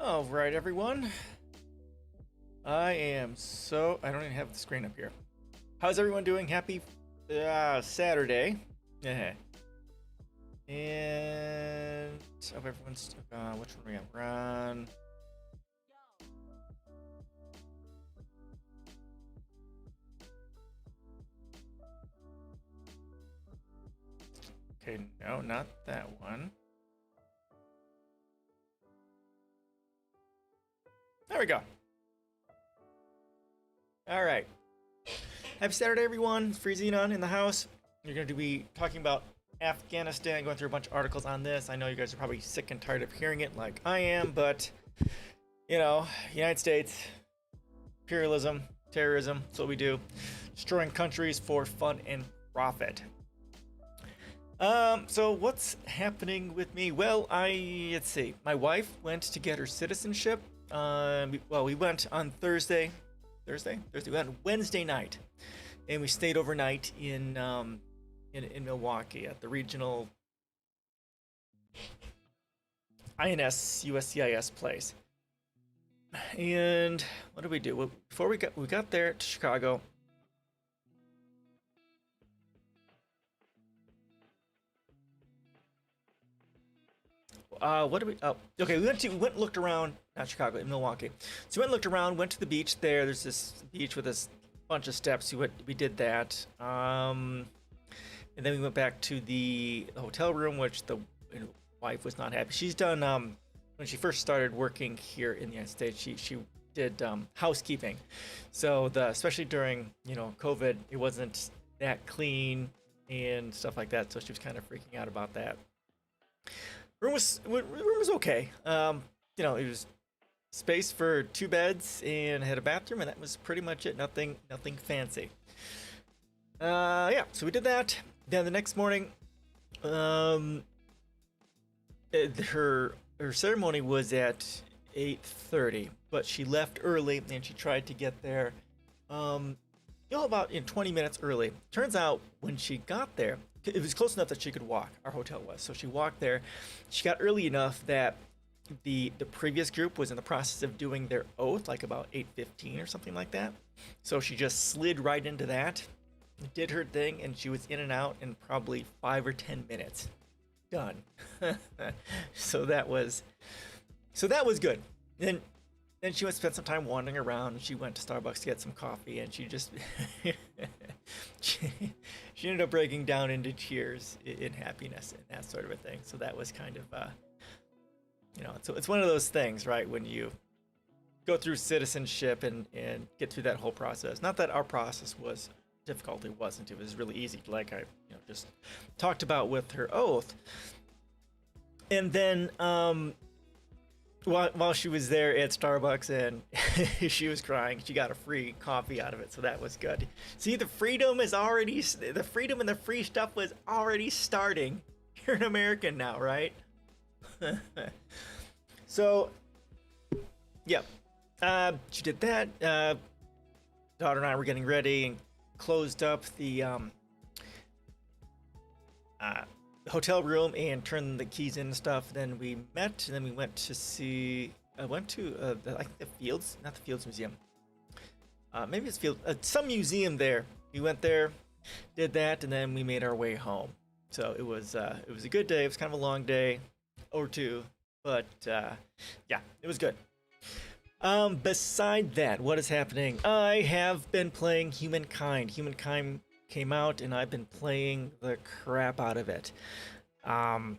All right, everyone. I don't even have the screen up here. How's everyone doing? Happy Saturday. Yeah. And hope everyone's which one are we gonna run? Okay, no, not that one. There we go. All right. Happy Saturday, everyone. It's Free Xenon in the house. You're going to be talking about Afghanistan, going through a bunch of articles on this. I know you guys are probably sick and tired of hearing it like I am, but, you know, United States, imperialism, terrorism, that's what we do. Destroying countries for fun and profit. So what's happening with me? Well, let's see. My wife went to get her citizenship. We went on Thursday. We went Wednesday night, and we stayed overnight in Milwaukee at the regional INS USCIS place. And what did we do? Well, before we got there to Chicago. What did we? Oh, okay. We went and looked around. Not Chicago, in Milwaukee. So we went and looked around. Went to the beach there. There's this beach with this bunch of steps. We did that. And then we went back to the hotel room, which the wife was not happy. She's done when she first started working here in the United States. She did housekeeping. So especially during COVID, it wasn't that clean and stuff like that. So she was kind of freaking out about that. Room was okay. It was space for 2 beds and had a bathroom, and that was pretty much it. Nothing fancy. Yeah. So we did that. Then the next morning, her ceremony was at 8:30, but she left early, and she tried to get there, about 20 minutes early. Turns out when she got there, it was close enough that she could walk. Our hotel was. So she walked there. She got early enough that the previous group was in the process of doing their oath, like about 8:15 or something like that. So she just slid right into that, did her thing, and she was in and out in probably 5 or 10 minutes. Done. So that was good. Then she went to spend some time wandering around. She went to Starbucks to get some coffee, and she just she ended up breaking down into tears in happiness and that sort of a thing. So that was kind of it's one of those things, right? When you go through citizenship and get through that whole process. Not that our process was difficult. It wasn't. It was really easy, like I just talked about with her oath. And then while she was there at Starbucks, and she was crying, she got a free coffee out of it, so that was good. See, the freedom and the free stuff was already starting here in America now, right? So, yeah, she did that. Daughter and I were getting ready and closed up the hotel room and turned the keys in and stuff. Then we met, and then we went to see. I went to the Fields, not the Fields Museum. Maybe it's some museum there. We went there, did that, and then we made our way home. So it was a good day. It was kind of a long day or two, but yeah, it was good. Beside that, what is happening? I have been playing Humankind. Humankind came out, and I've been playing the crap out of it. The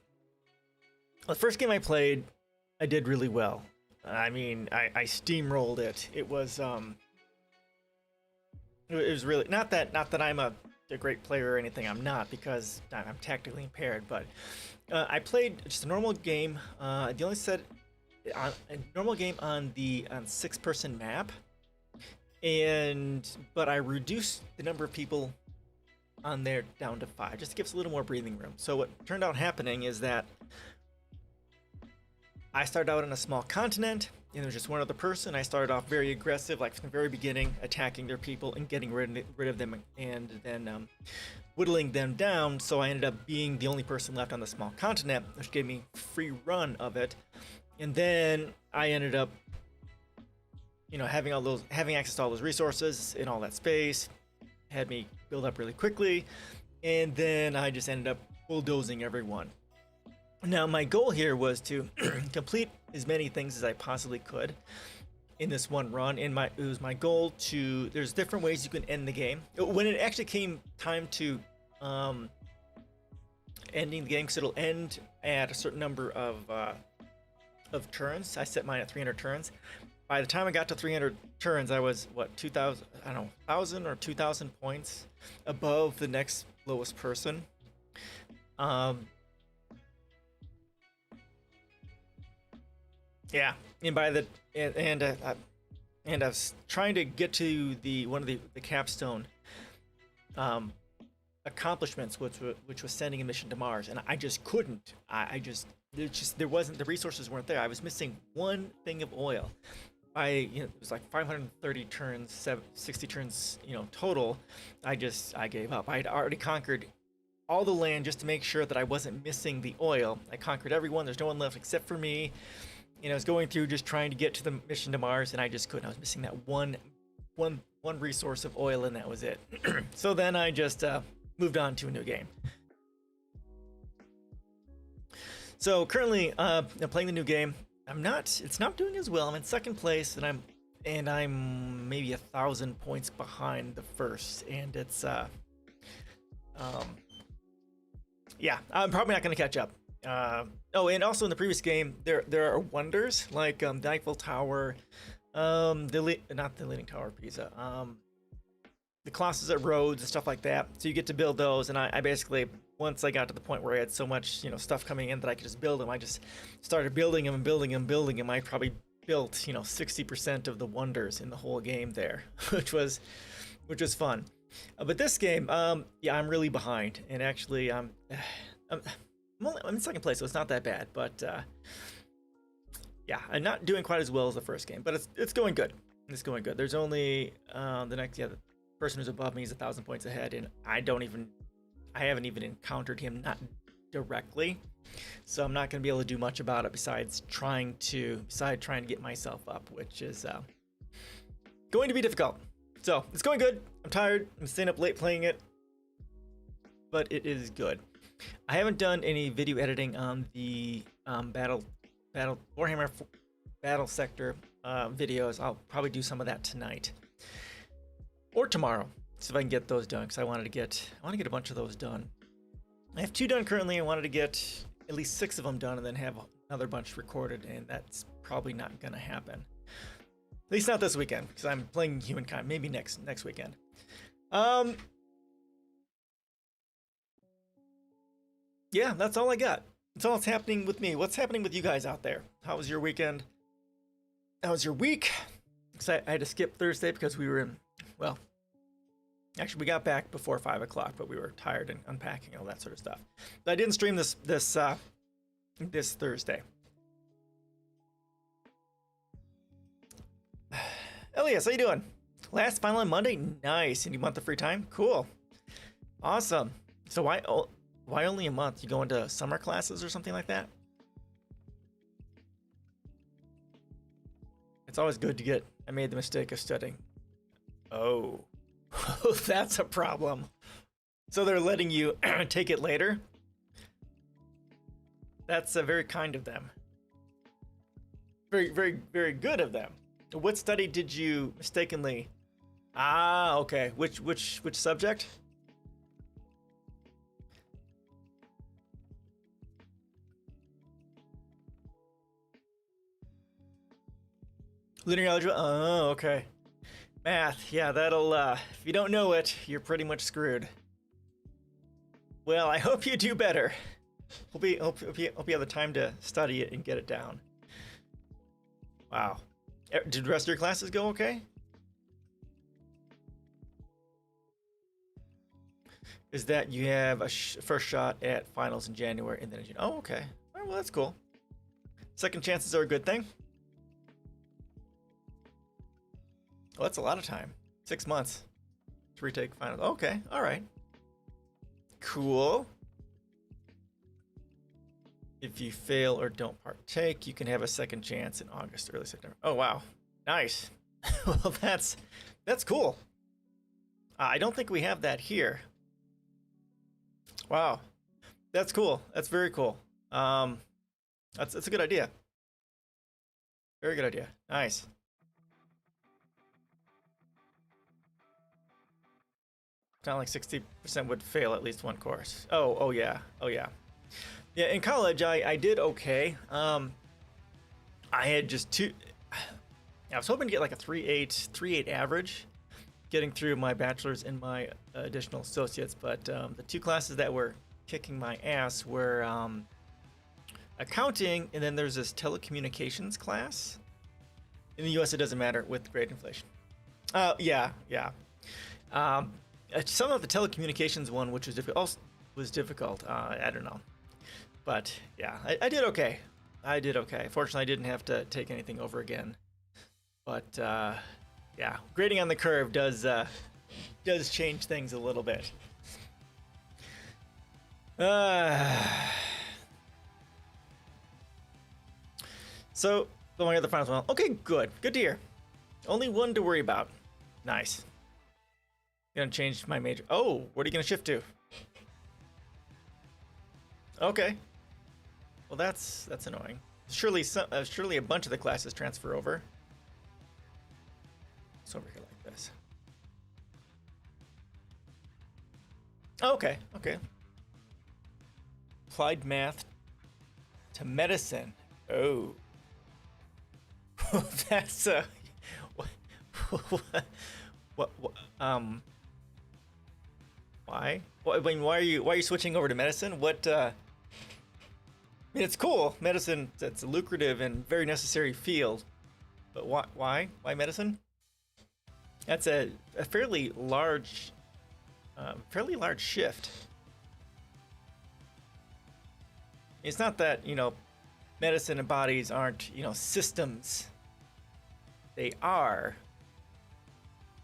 first game I played, I did really well. I mean, I steamrolled it. It was really not that I'm a great player or anything. I'm not, because I'm tactically impaired. But I played just a normal game. The only set a normal game on 6-person map, but I reduced the number of people on there down to 5, just to give us a little more breathing room. So what turned out happening is that I started out on a small continent, and there was just one other person. I started off very aggressive, like from the very beginning, attacking their people and getting rid of them, and then whittling them down. So I ended up being the only person left on the small continent, which gave me free run of it. And then I ended up, having access to all those resources in all that space, had me build up really quickly, and then I just ended up bulldozing everyone. Now my goal here was to complete as many things as I possibly could in this one run. It was my goal to. There's different ways you can end the game. When it actually came time to ending the game, because it'll end at a certain number of turns. I set mine at 300 turns. By the time I got to 300 turns, I was, what, 2,000, I don't know, 1,000 or 2,000 points above the next lowest person. Yeah, and by the and I was trying to get to one of the capstone accomplishments, which was sending a mission to Mars, and I just couldn't. There wasn't, the resources weren't there. I was missing one thing of oil. It was like 530 turns, 60 turns, total. I gave up. I had already conquered all the land just to make sure that I wasn't missing the oil. I conquered everyone. There's no one left except for me. I was going through just trying to get to the mission to Mars, and I just couldn't. I was missing that one resource of oil, and that was it. So then I just moved on to a new game. So currently, I'm playing the new game. It's not doing as well. I'm in second place, and I'm maybe 1,000 points behind the first, and it's yeah, I'm probably not going to catch up. Oh, and also in the previous game, there are wonders like the Eiffel Tower, not the Leaning Tower of Pisa, the Colossus at Rhodes and stuff like that. So you get to build those, and I basically, once I got to the point where I had so much stuff coming in that I could just build them, I just started building them and building them. I probably built 60% of the wonders in the whole game there, which was fun. But this game, yeah, I'm really behind, and actually I'm in second place, so it's not that bad. But yeah, I'm not doing quite as well as the first game, but it's going good. It's going good. There's only the person who's above me is 1,000 points ahead, and I haven't even encountered him, not directly, so I'm not going to be able to do much about it besides trying to get myself up, which is going to be difficult. So it's going good. I'm tired. I'm staying up late playing it, but it is good. I haven't done any video editing on the Warhammer Battle Sector videos. I'll probably do some of that tonight or tomorrow, see if I can get those done, because I want to get a bunch of those done. I have 2 done currently. I wanted to get at least 6 of them done and then have another bunch recorded, and that's probably not gonna happen. At least not this weekend, because I'm playing Humankind. Maybe next weekend. Yeah, that's all I got. That's all that's happening with me. What's happening with you guys out there? How was your weekend? How was your week? Because I had to skip Thursday because we were in, well, actually we got back before 5 o'clock, but we were tired and unpacking and all that sort of stuff. But I didn't stream this Thursday. Elias, how you doing? Last final on Monday? Nice. And you want the free time? Cool. Awesome. So why only a month? You go into summer classes or something like that? It's always good to get, I made the mistake of studying. Oh, that's a problem. So they're letting you take it later? That's very kind of them. Very, very, very good of them. What study did you mistakenly? Ah, okay. Which subject? Linear algebra? Oh, okay. Math, yeah, that'll, if you don't know it, you're pretty much screwed. Well, I hope you do better. Hope you have the time to study it and get it down. Wow. Did the rest of your classes go okay? Is that you have a first shot at finals in January and then in June? Oh, okay. All right, well, that's cool. Second chances are a good thing. Oh, that's a lot of time. 6 months to retake finals. Okay, all right. Cool. If you fail or don't partake, you can have a second chance in August, early September. Oh, wow. Nice. Well, that's cool. I don't think we have that here. Wow. That's cool. That's very cool. That's a good idea. Very good idea. Nice. It's not like 60% would fail at least one course. Oh yeah. Oh yeah. Yeah, in college I did okay. I had just I was hoping to get like a 3.8 average getting through my bachelor's and my additional associates, but the two classes that were kicking my ass were accounting, and then there's this telecommunications class. In the US it doesn't matter with grade inflation. Yeah. Some of the telecommunications one, which was difficult. I don't know, but yeah, I did okay. Fortunately, I didn't have to take anything over again. But yeah, grading on the curve does change things a little bit. So, going at the finals well. Okay, good to hear. Only one to worry about. Nice. Gonna change my major. Oh, what are you gonna shift to? Okay. Well, that's annoying. Surely a bunch of the classes transfer over. It's over here like this. Okay. Applied math to medicine. Oh. That's what why? I mean, why are you switching over to medicine? What I mean, it's cool. Medicine, it's a lucrative and very necessary field. But why medicine? That's a fairly large shift. It's not that, medicine and bodies aren't, systems. They are,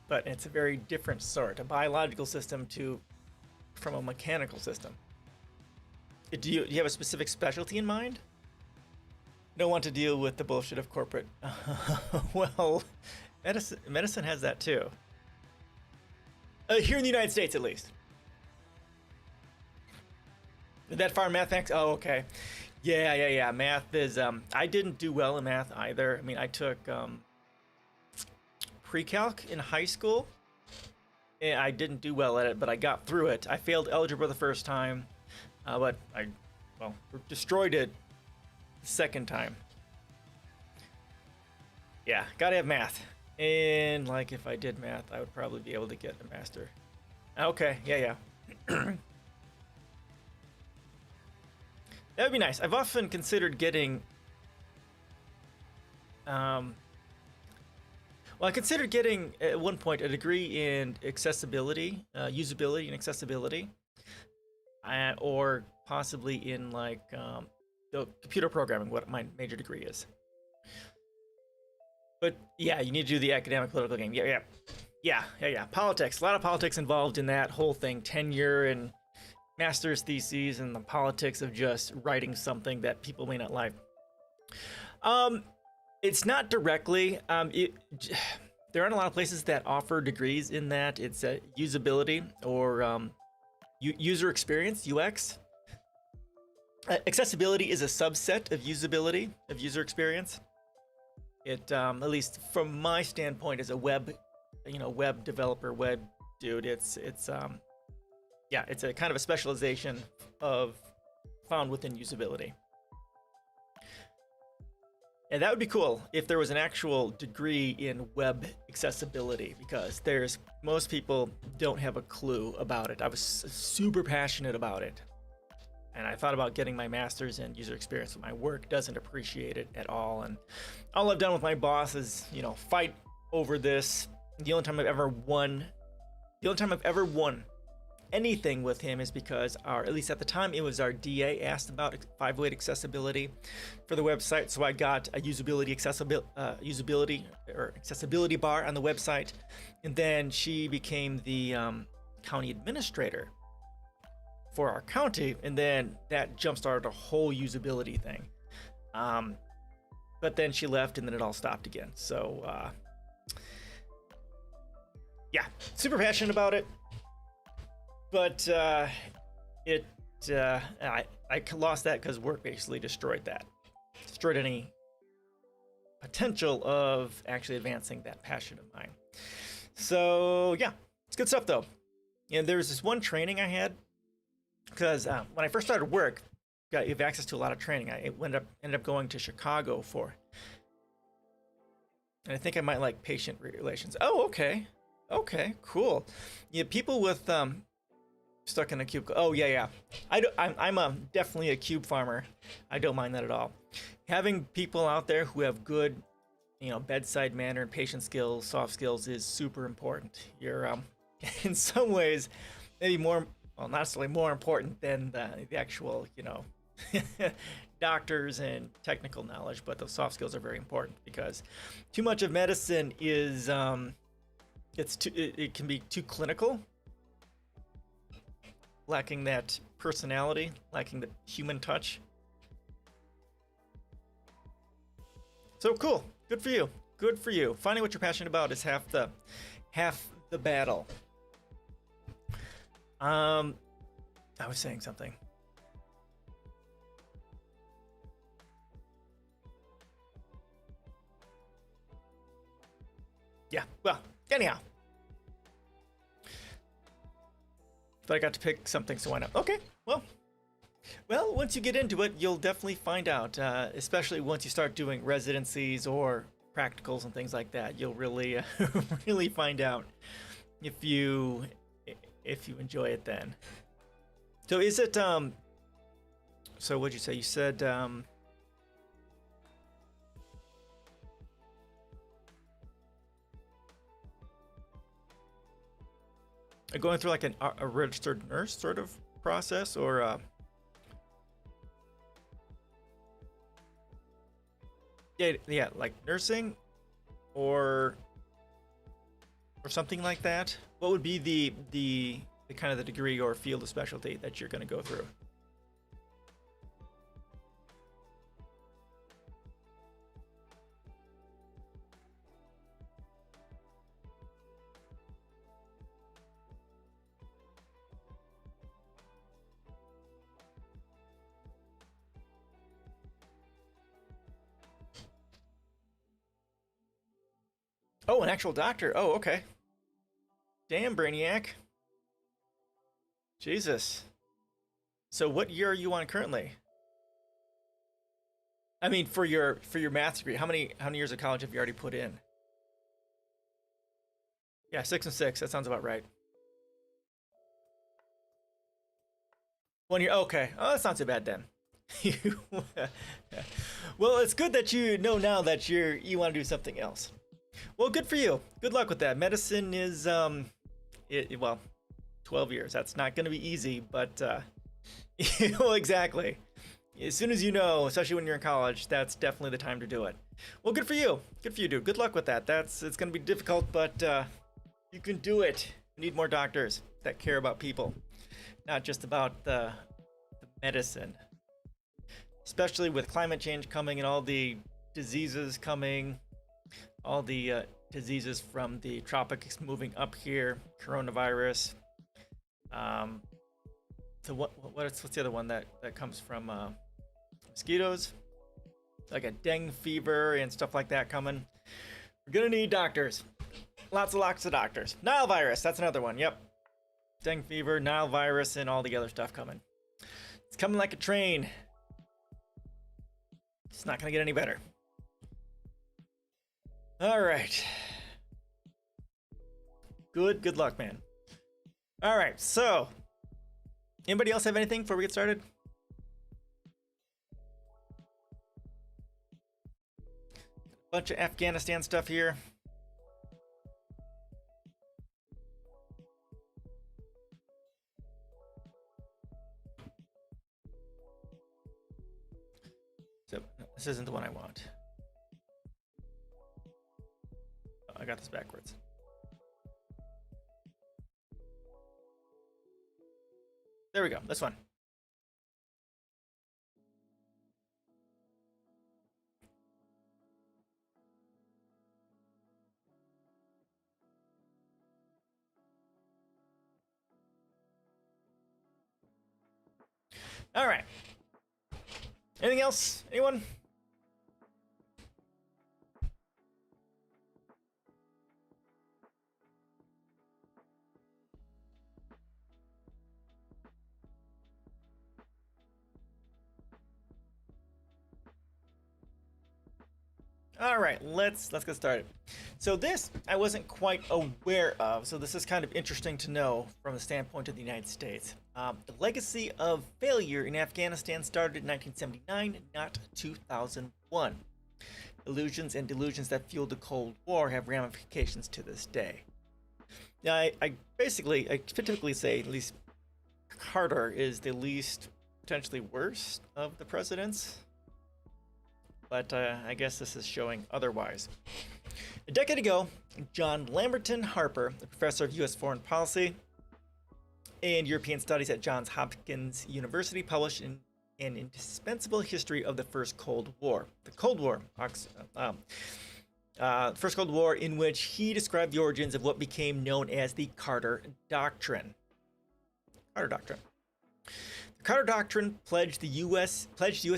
but it's a very different sort, a biological system from a mechanical system. Do you have a specific specialty in mind? Don't want to deal with the bullshit of corporate. Well, medicine has that too. Here in the United States, at least. That far, mathematics? Oh, okay. Yeah. Math is. I didn't do well in math either. I mean, I took pre-calc in high school, and I didn't do well at it, but I got through it. I failed algebra the first time, but I destroyed it the second time. Yeah, gotta have math. And like, if I did math, I would probably be able to get a master. Okay, yeah. That would be nice. I've often considered getting, I considered getting at one point a degree in accessibility, usability and accessibility, or possibly in like the computer programming, what my major degree is. But yeah, you need to do the academic political game. Yeah. Politics, a lot of politics involved in that whole thing. Tenure and master's theses and the politics of just writing something that people may not like. It's not directly. There aren't a lot of places that offer degrees in that. It's usability or user experience, UX. Accessibility is a subset of usability, of user experience. It, at least from my standpoint as a web developer, web dude, it's a kind of a specialization found within usability. And that would be cool if there was an actual degree in web accessibility, because most people don't have a clue about it. I was super passionate about it. And I thought about getting my master's in user experience, but my work doesn't appreciate it at all. And all I've done with my boss is, fight over this. The only time I've ever won anything with him is because at least at the time, it was our DA asked about 508 accessibility for the website. So I got a usability accessibility bar on the website. And then she became the county administrator. for our county, and then that jump-started a whole usability thing. But then she left, and then it all stopped again. So yeah, super passionate about it, but I lost that because work basically destroyed any potential of actually advancing that passion of mine. So yeah, it's good stuff though. And there's this one training I had, because when I first started work, you have access to a lot of training. I ended up going to Chicago for, and I think I might like patient relations. Oh, okay, cool. Yeah, people with stuck in a cube. Oh yeah. I'm definitely a cube farmer. I don't mind that at all. Having people out there who have good, bedside manner and patient skills, soft skills is super important. You're in some ways maybe more, well, not necessarily more important than the actual, doctors and technical knowledge, but those soft skills are very important, because too much of medicine is it can be too clinical, lacking that personality, lacking the human touch. So cool. Good for you. Good for you. Finding what you're passionate about is half the battle. I was saying something. Yeah, well, anyhow. But I got to pick something, so why not? Okay, well, once you get into it, you'll definitely find out, especially once you start doing residencies or practicals and things like that. You'll really, really find out if you enjoy it then. So is it, so what'd you say? You said, going through like a registered nurse sort of process, or yeah, like nursing or something like that. What would be the kind of the degree or field of specialty that you're going to go through? Oh, an actual doctor. Oh, okay. Damn, Brainiac. Jesus. So what year are you on currently? I mean, for your math degree, how many years of college have you already put in? Yeah, 6 and 6. That sounds about right. 1 year. Okay. Oh, that's not too bad then. Well, it's good that you know now that you want to do something else. Well, good for you. Good luck with that. Medicine is well, 12 years. That's not going to be easy, but well, exactly. As soon as you know, especially when you're in college, that's definitely the time to do it. Well, good for you. Good for you, dude. Good luck with that. It's going to be difficult, but you can do it. We need more doctors that care about people, not just about the medicine. Especially with climate change coming and all the diseases coming, all the diseases from the tropics moving up here, coronavirus. So what's the other one that comes from mosquitoes? Like a dengue fever and stuff like that coming. We're gonna need doctors. Lots of doctors. Nile virus, that's another one. Yep. Dengue fever, Nile virus, and all the other stuff coming. It's coming like a train. It's not gonna get any better. All right. Good luck, man. All right, so anybody else have anything before we get started? Bunch of Afghanistan stuff here. So this isn't the one I want. Oh, I got this backwards. There we go. This one. All right. Anything else? Anyone? All right, let's get started. So this I wasn't quite aware of, so this is kind of interesting to know from the standpoint of the United States. The legacy of failure in Afghanistan started in 1979, not 2001. Illusions and delusions that fueled the Cold War have ramifications to this day. Now, I typically say at least Carter is the least potentially worst of the presidents. But I guess this is showing otherwise. A decade ago, John Lamberton Harper, a professor of U.S. foreign policy and European studies at Johns Hopkins University, published an indispensable history of the First Cold War. The Cold War, First Cold War, in which he described the origins of what became known as the Carter Doctrine. The Carter Doctrine pledged U.S.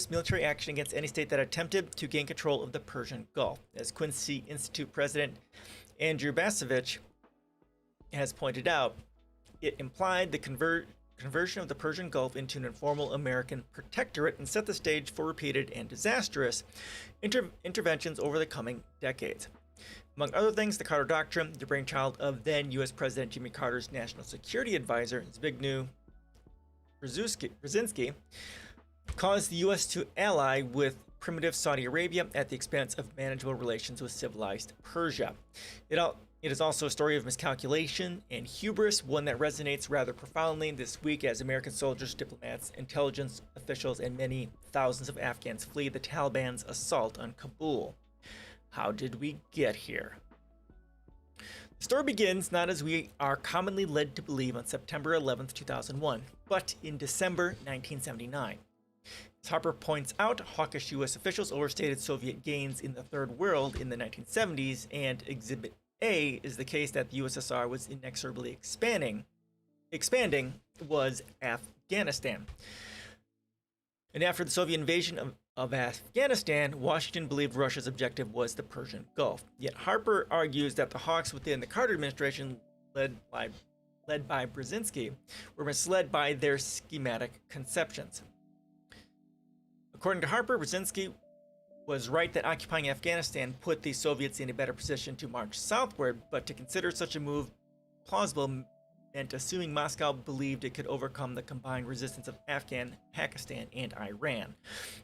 military action against any state that attempted to gain control of the Persian Gulf. As Quincy Institute President Andrew Basovich has pointed out, it implied the conversion of the Persian Gulf into an informal American protectorate and set the stage for repeated and disastrous interventions over the coming decades. Among other things, the Carter Doctrine, the brainchild of then U.S. President Jimmy Carter's National Security Advisor, Zbigniew Brzezinski, caused the U.S. to ally with primitive Saudi Arabia at the expense of manageable relations with civilized Persia. It is also a story of miscalculation and hubris, one that resonates rather profoundly this week as American soldiers, diplomats, intelligence officials, and many thousands of Afghans flee the Taliban's assault on Kabul. How did we get here? The story begins not as we are commonly led to believe on September 11th, 2001, but in December 1979. As Harper points out, hawkish U.S. officials overstated Soviet gains in the Third World in the 1970s, and Exhibit A is the case that the USSR was inexorably expanding was Afghanistan. And after the Soviet invasion of Afghanistan, Washington believed Russia's objective was the Persian Gulf. Yet Harper argues that the hawks within the Carter administration, led by Brzezinski, were misled by their schematic conceptions. According to Harper, Brzezinski was right that occupying Afghanistan put the Soviets in a better position to march southward, but to consider such a move plausible meant assuming Moscow believed it could overcome the combined resistance of Afghan, Pakistan, and Iran.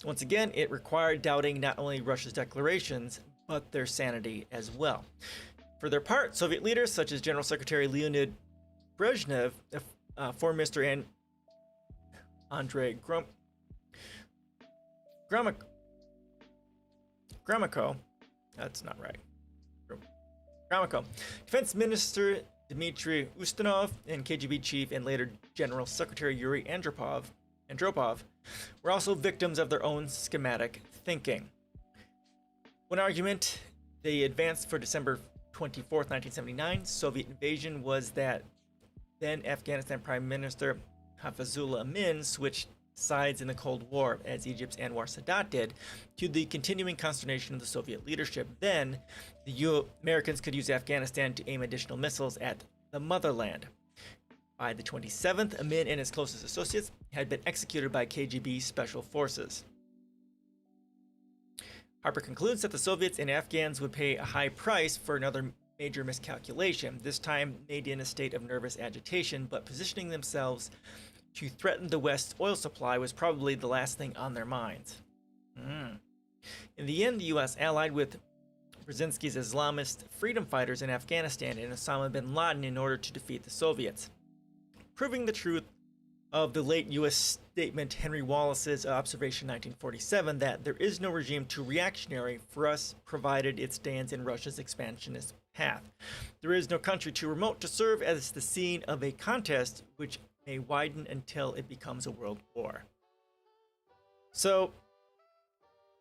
Once again, it required doubting not only Russia's declarations, but their sanity as well. For their part, Soviet leaders such as General Secretary Leonid Brezhnev, Foreign Minister and Andrei Gromyko, that's not right. Gromyko, Defense Minister Dmitry Ustinov, and KGB chief and later General Secretary Yuri Andropov were also victims of their own schematic thinking. One argument they advanced for December 24th, 1979, Soviet invasion was that then Afghanistan Prime Minister Hafizullah Amin switched sides in the Cold War, as Egypt's Anwar Sadat did, to the continuing consternation of the Soviet leadership. Then, the Americans could use Afghanistan to aim additional missiles at the motherland. By the 27th, Amin and his closest associates had been executed by KGB special forces. Harper concludes that the Soviets and Afghans would pay a high price for another major miscalculation, this time made in a state of nervous agitation, but positioning themselves to threaten the West's oil supply was probably the last thing on their minds. In the end, the U.S. allied with Brzezinski's Islamist freedom fighters in Afghanistan and Osama bin Laden in order to defeat the Soviets, proving the truth of the late U.S. statement Henry Wallace's observation in 1947 that there is no regime too reactionary for us provided it stands in Russia's expansionist path. There is no country too remote to serve as the scene of a contest which may widen until it becomes a world war. So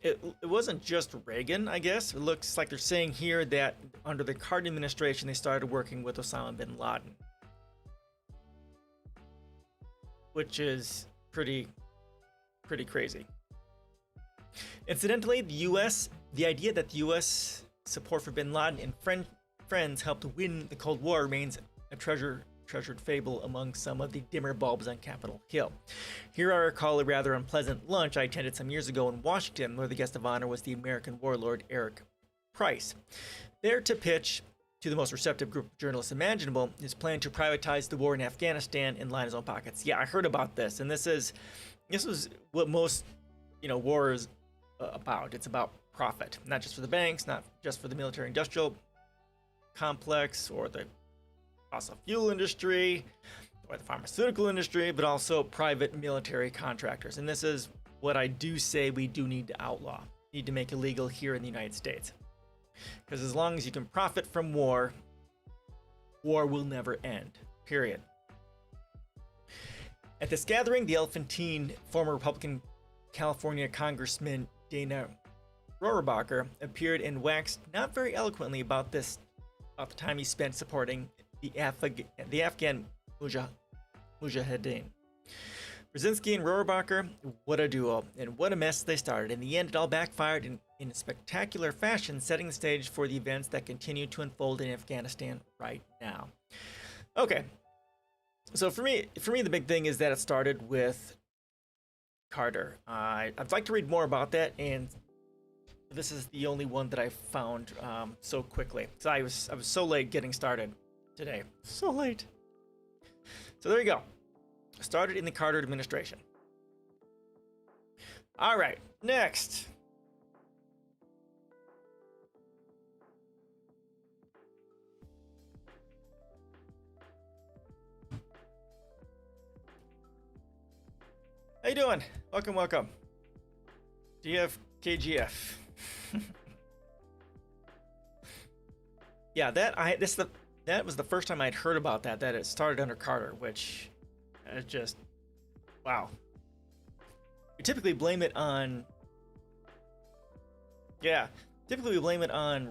it wasn't just Reagan, I guess. It looks like they're saying here that under the Carter administration, they started working with Osama bin Laden, which is pretty crazy. Incidentally, the idea that the U.S. support for bin Laden and friends helped win the Cold War remains a treasured fable among some of the dimmer bulbs on Capitol Hill. Here I recall a rather unpleasant lunch I attended some years ago in Washington, where the guest of honor was the American warlord Eric Price. There to pitch to the most receptive group of journalists imaginable his plan to privatize the war in Afghanistan and line his own pockets. Yeah, I heard about this, and this was what most war is about. It's about profit, not just for the banks, not just for the military-industrial complex or the fossil fuel industry or the pharmaceutical industry, but also private military contractors. And this is what I do say we do need to outlaw, need to make illegal here in the United States. Because as long as you can profit from war, war will never end, period. At this gathering, the elephantine former Republican California Congressman Dana Rohrabacher appeared and waxed not very eloquently about the time he spent supporting the Afghan Mujahideen. Brzezinski and Rohrabacher, what a duo, and what a mess they started. In the end, it all backfired in a spectacular fashion, setting the stage for the events that continue to unfold in Afghanistan right now. Okay, so for me, the big thing is that it started with Carter. I'd like to read more about that, and this is the only one that I found so quickly. So I was so late getting started today. So late. So there you go. Started in the Carter administration. All right, next. How you doing? Welcome. GFKGF. Yeah, that was the first time I'd heard about that it started under Carter, which is just, wow. We typically blame it on,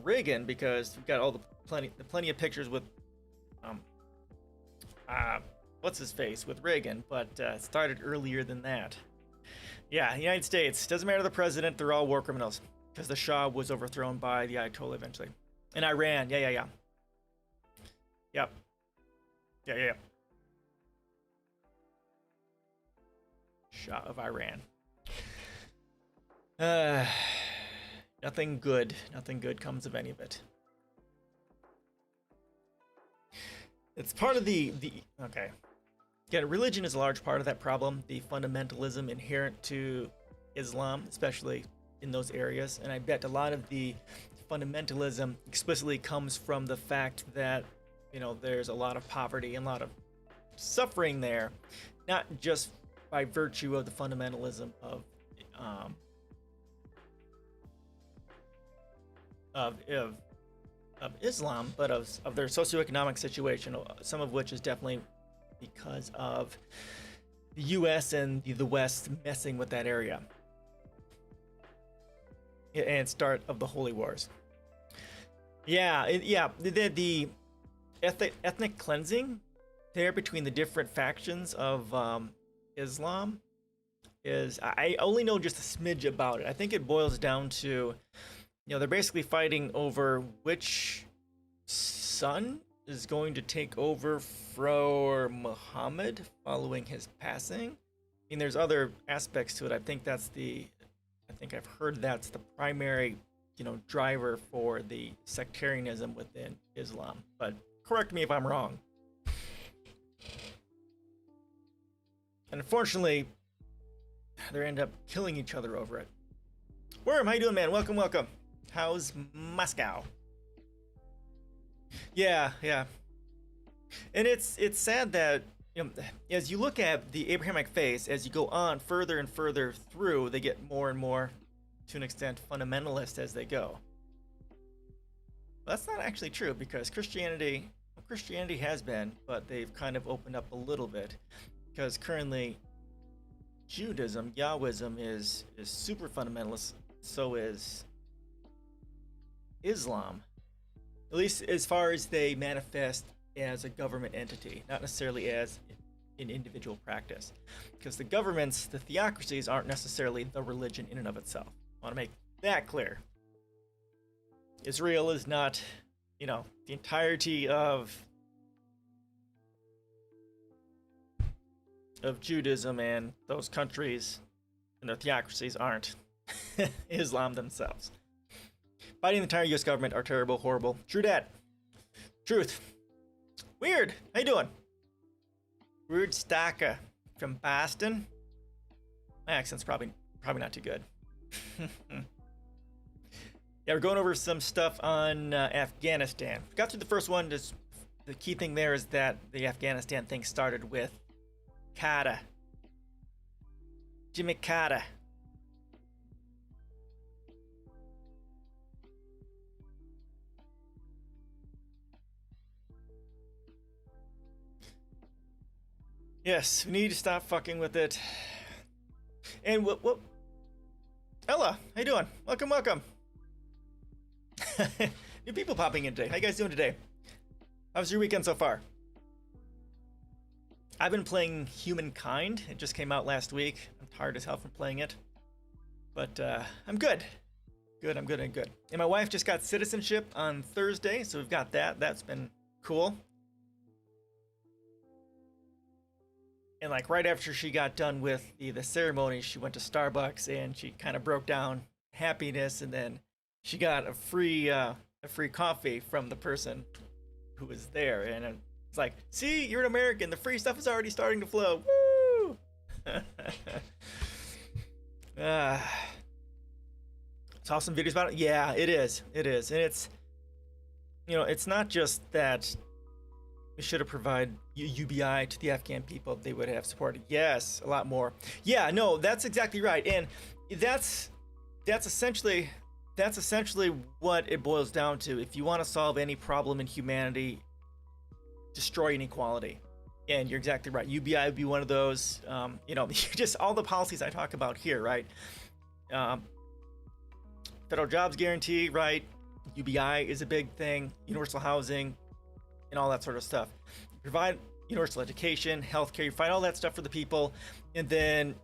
Reagan, because we've got all the plenty of pictures with, what's his face, with Reagan, but it started earlier than that. Yeah, the United States, doesn't matter the president, they're all war criminals, because the Shah was overthrown by the Ayatollah eventually. And Iran, yeah. Yep. Yeah. Shah of Iran. Nothing good comes of any of it. It's part of the okay. Again, religion is a large part of that problem, the fundamentalism inherent to Islam, especially in those areas. And I bet a lot of the fundamentalism explicitly comes from the fact that, there's a lot of poverty and a lot of suffering there, not just by virtue of the fundamentalism of Islam, but of their socioeconomic situation, some of which is definitely because of the U.S. and the West messing with that area and start of the Holy Wars. The ethnic cleansing there between the different factions of Islam is, I only know just a smidge about it. I think it boils down to, they're basically fighting over which son is going to take over for Muhammad following his passing. I mean, there's other aspects to it. I think I've heard that's the primary, driver for the sectarianism within Islam. But correct me if I'm wrong. And unfortunately, they end up killing each other over it. Worm, how you doing, man? Welcome. How's Moscow? Yeah. And it's sad that, as you look at the Abrahamic faith, as you go on further and further through, they get more and more, to an extent, fundamentalist as they go. But that's not actually true, because Christianity has been, but they've kind of opened up a little bit. because currently Judaism, Yahwism is super fundamentalist. So is Islam, at least as far as they manifest as a government entity, not necessarily as an individual practice, because the governments, the theocracies, aren't necessarily the religion in and of itself. I want to make that clear. Israel is not, you know, the entirety of Judaism, and those countries and their theocracies aren't Islam themselves. Fighting the entire U.S. government are terrible, horrible. True dat. Truth. Weird. How you doing? Weird Stacker from Boston. My accent's probably not too good. Yeah, we're going over some stuff on Afghanistan. Got through the first one. Just the key thing there is that the Afghanistan thing started with Carter. Jimmy Carter. Yes, we need to stop fucking with it. And what? Ella, how you doing? Welcome. New people popping in today. How you guys doing today? How's your weekend so far? I've been playing Humankind. It just came out last week. I'm tired as hell from playing it. But I'm good. I'm good. And my wife just got citizenship on Thursday, so we've got that. That's been cool. And like right after she got done with the ceremony, she went to Starbucks and she kind of broke down happiness, and then she got a free coffee from the person who was there, and it's like, see, you're an American. The free stuff is already starting to flow. Woo! Saw some videos about it. Yeah, it is, and it's, you know, it's not just that we should have provided UBI to the Afghan people. They would have supported. Yes, a lot more. Yeah, no, that's exactly right, and that's essentially what it boils down to. If you want to solve any problem in humanity, destroy inequality. And you're exactly right. UBI would be one of those. You know, just all the policies I talk about here, right? Federal jobs guarantee, right? UBI is a big thing. Universal housing, and all that sort of stuff. You provide universal education, healthcare. You find all that stuff for the people, and then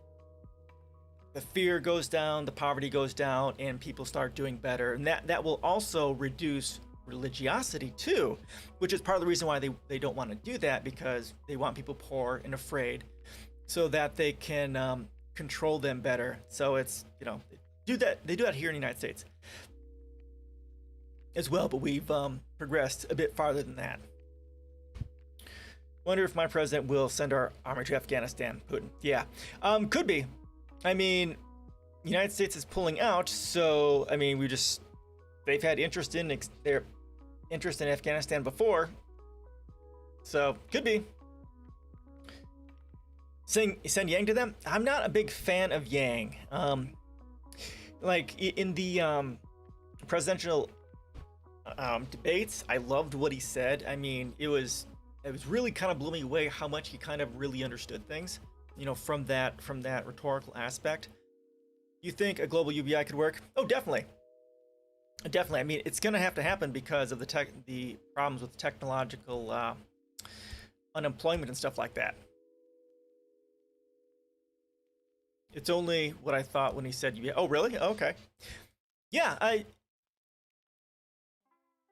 the fear goes down, the poverty goes down, and people start doing better. And that will also reduce religiosity too, which is part of the reason why they don't want to do that, because they want people poor and afraid so that they can control them better. So it's, you know, they do that here in the United States as well, but we've progressed a bit farther than that. Wonder if my president will send our army to Afghanistan. Putin. Yeah, could be. I mean, the United States is pulling out, so I mean, they've had their interest in Afghanistan before, so could be. Send Yang to them. I'm not a big fan of Yang. Like in the presidential debates, I loved what he said. I mean, it was really kind of blew me away how much he kind of really understood things, you know, from that rhetorical aspect. You think a global UBI could work? Oh, definitely. I mean, it's going to have to happen because of the problems with technological unemployment and stuff like that. It's only what I thought when he said UBI. Oh, really? Oh, okay. Yeah,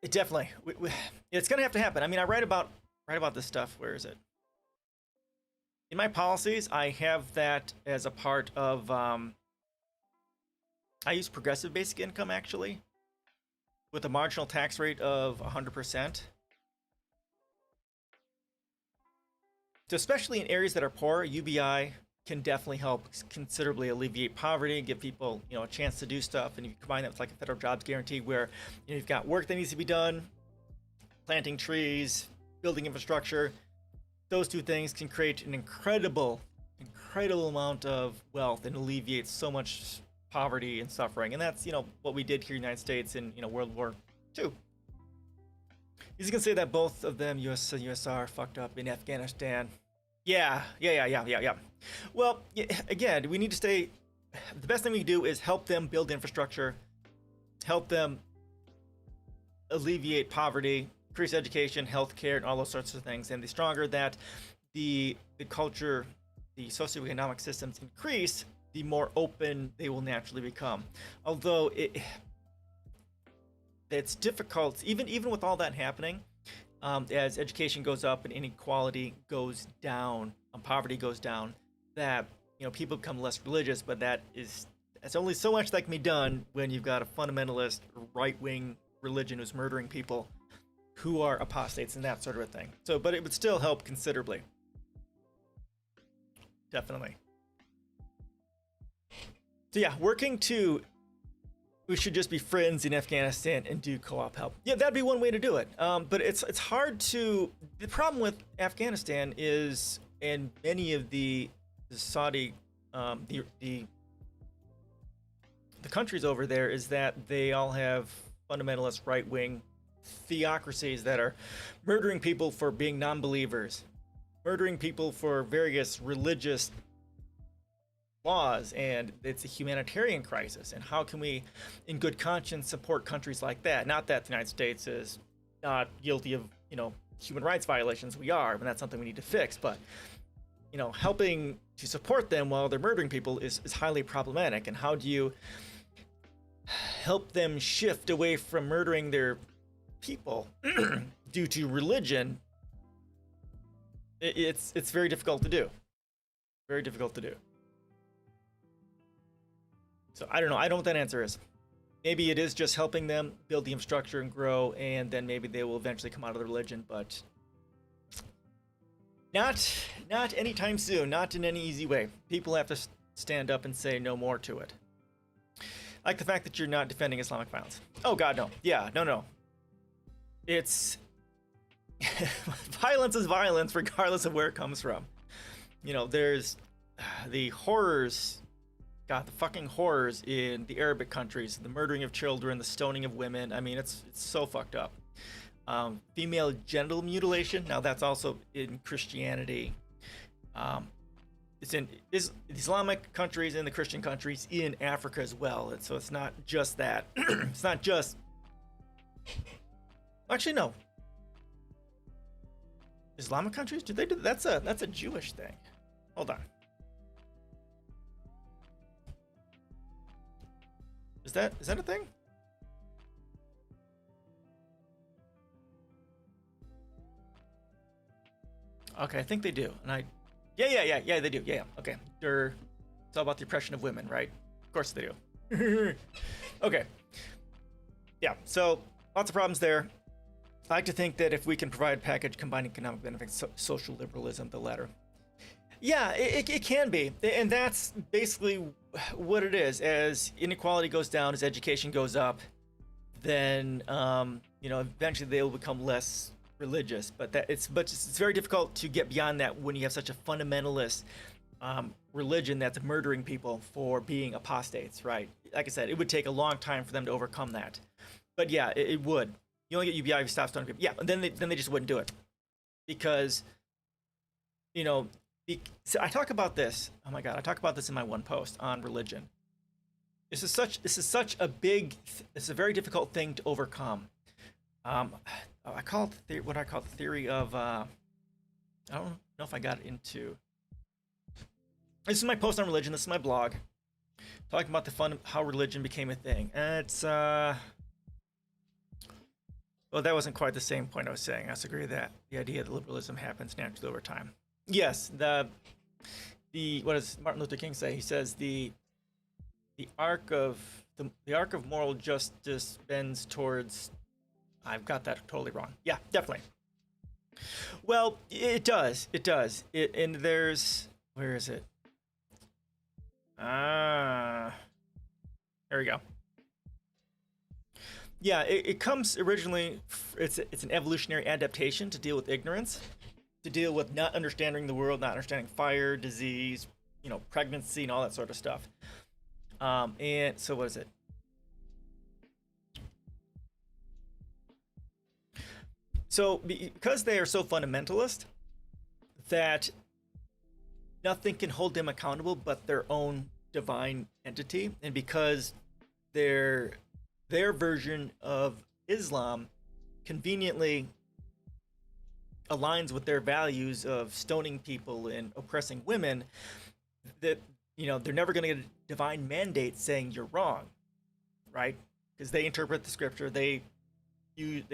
it definitely. It's going to have to happen. I mean, I write about this stuff. Where is it? In my policies, I have that as a part of. I use progressive basic income actually, with a marginal tax rate of 100%. So especially in areas that are poor, UBI can definitely help considerably alleviate poverty, give people, you know, a chance to do stuff. And you combine that with like a federal jobs guarantee, where, you know, you've got work that needs to be done, planting trees, building infrastructure. Those two things can create an incredible amount of wealth and alleviate so much poverty and suffering. And that's, you know, what we did here in the United States in, you know, World War II. You can say that both of them, US and USSR, fucked up in Afghanistan. Yeah. Well, again, we need to stay. The best thing we can do is help them build infrastructure, help them alleviate poverty, increase education, healthcare, and all those sorts of things. And the stronger that the culture, the socioeconomic systems increase, the more open they will naturally become. Although it's difficult, even with all that happening, as education goes up and inequality goes down, poverty goes down, that people become less religious. But that's only so much that can be done when you've got a fundamentalist right-wing religion who's murdering people who are apostates and that sort of a thing. So, but it would still help considerably. Definitely. So yeah, we should just be friends in Afghanistan and do co-op help. Yeah, that'd be one way to do it. But it's hard to. The problem with Afghanistan is, and many of the Saudi, the countries over there, is that they all have fundamentalist right-wing theocracies that are murdering people for being non-believers, murdering people for various religious laws, and it's a humanitarian crisis. And how can we, in good conscience, support countries like that? Not that the United States is not guilty of, human rights violations. We are, and that's something we need to fix. But, helping to support them while they're murdering people is highly problematic. And how do you help them shift away from murdering their people due to religion? It's very difficult to do. Very difficult to do. So I don't know. I don't know what that answer is. Maybe it is just helping them build the infrastructure and grow, and then maybe they will eventually come out of the religion, but not anytime soon. Not in any easy way. People have to stand up and say no more to it. Like the fact that you're not defending Islamic violence. Oh God, no. Yeah, no. It's violence is violence regardless of where it comes from. There's the horrors. God, the fucking horrors in the Arabic countries, the murdering of children, the stoning of women. I mean, it's so fucked up. Female genital mutilation. Now that's also in Christianity. It's in Islamic countries and the Christian countries in Africa as well. And so it's not just that. It's not just. Actually, no. Islamic countries? Do they do that's a Jewish thing? Hold on. Is that a thing? Okay, I think they do. And yeah, they do. Yeah. Okay. It's all about the oppression of women, right? Of course they do. Okay. Yeah, so lots of problems there. I like to think that if we can provide a package combining economic benefits, social liberalism, the latter. Yeah, it can be. And that's basically what it is. As inequality goes down, as education goes up, then, eventually they will become less religious. But it's very difficult to get beyond that when you have such a fundamentalist religion that's murdering people for being apostates, right? Like I said, it would take a long time for them to overcome that. But yeah, it would. You only get UBI if you stop stoning people. Yeah, and then they just wouldn't do it. Because, so I talk about this. Oh my God, I talk about this in my one post on religion. This is such a big. It's a very difficult thing to overcome. I call it what I call the theory of. I don't know if I got into. This is my post on religion. This is my blog, talking about the fun how religion became a thing. And it's well, that wasn't quite the same point I was saying. I disagree with that. The idea that liberalism happens naturally over time. Yes, the what does Martin Luther King say? He says the arc of moral justice bends towards. I've got that totally wrong. Yeah, definitely. Well, it does. And there's where is it? There we go. Yeah, it comes originally. It's an evolutionary adaptation to deal with ignorance, to deal with not understanding the world, not understanding fire, disease, pregnancy, and all that sort of stuff. And so, what is it? So, because they are so fundamentalist, that nothing can hold them accountable but their own divine entity, and because their version of Islam conveniently aligns with their values of stoning people and oppressing women, that they're never going to get a divine mandate saying you're wrong, right? Because they interpret the scripture, they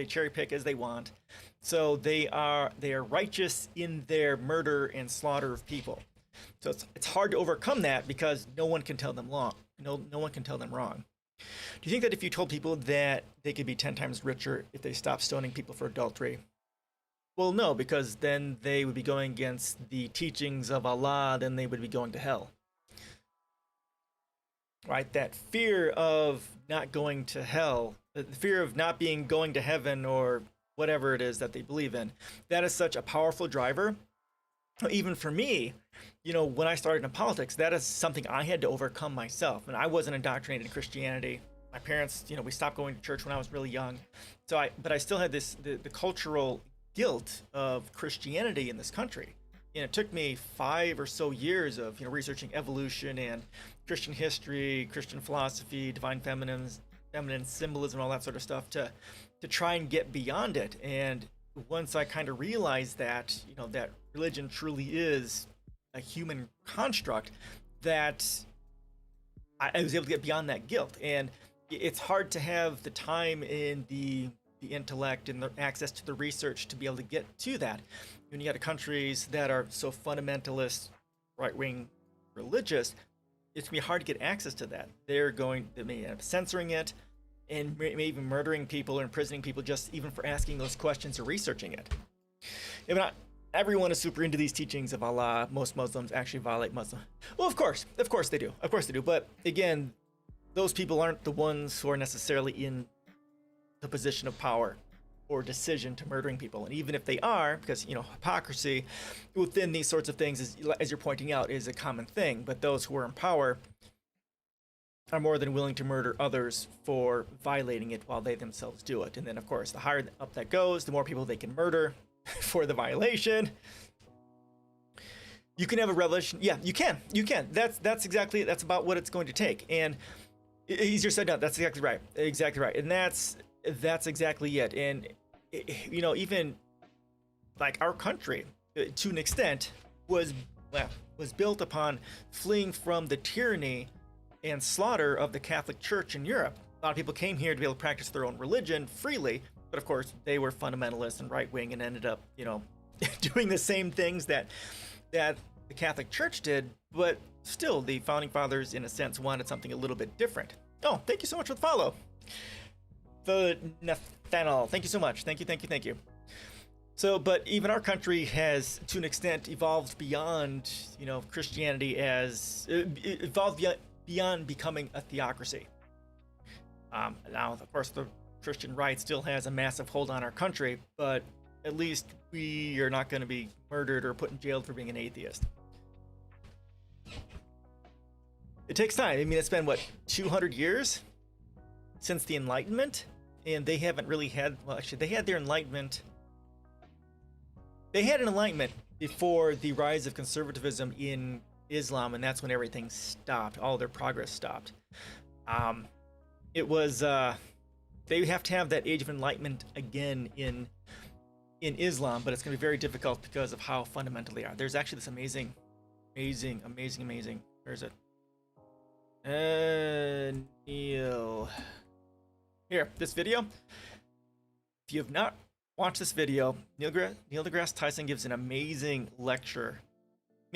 cherry pick as they want, so they are righteous in their murder and slaughter of people. So it's hard to overcome that because no one can tell them wrong. No one can tell them wrong. Do you think that if you told people that they could be 10 times richer if they stopped stoning people for adultery? Well, no, because then they would be going against the teachings of Allah, then they would be going to hell. Right? That fear of not going to hell, the fear of not going to heaven or whatever it is that they believe in, that is such a powerful driver. Even for me, when I started in politics, that is something I had to overcome myself. And I wasn't indoctrinated in Christianity. My parents, we stopped going to church when I was really young. But I still had the cultural guilt of Christianity in this country. And it took me 5 or so years of, researching evolution and Christian history, Christian philosophy, divine feminine symbolism, all that sort of stuff to try and get beyond it. And once I kind of realized that, that religion truly is a human construct, that I was able to get beyond that guilt. And it's hard to have the time and the intellect and the access to the research to be able to get to that. When you got countries that are so fundamentalist, right-wing religious, it's gonna be hard to get access to that. They may end up censoring it and maybe even murdering people or imprisoning people just even for asking those questions or researching it. If not everyone is super into these teachings of Allah, most Muslims actually violate Muslim. Well, of course they do. But again, those people aren't the ones who are necessarily in the position of power or decision to murdering people. And even if they are, because hypocrisy within these sorts of things is, as you're pointing out, is a common thing. But those who are in power are more than willing to murder others for violating it while they themselves do it. And then, of course, the higher up that goes, the more people they can murder for the violation. You can have a revolution. Yeah, you can. That's about what it's going to take. And easier said than done. That's exactly right. And that's exactly it. And even like our country, to an extent, was built upon fleeing from the tyranny and slaughter of the Catholic Church in Europe. A lot of people came here to be able to practice their own religion freely, but of course they were fundamentalists and right-wing and ended up, doing the same things that the Catholic Church did. But still, the founding fathers, in a sense, wanted something a little bit different. Oh, thank you so much for the follow. The Nathaniel, thank you so much. Thank you. So, but even our country has, to an extent, evolved beyond, Christianity evolved beyond becoming a theocracy. Now, of course, the Christian right still has a massive hold on our country, but at least we are not going to be murdered or put in jail for being an atheist. It takes time. I mean, it's been, 200 years since the Enlightenment? And they haven't really had, actually, they had their Enlightenment. They had an Enlightenment before the rise of conservatism in Islam, and that's when everything stopped. All their progress stopped. It was, they have to have that Age of Enlightenment again in Islam, but it's going to be very difficult because of how fundamental they are. There's actually this amazing. Where is it? Neil. Here, this video. If you have not watched this video, Neil deGrasse Tyson gives an amazing lecture,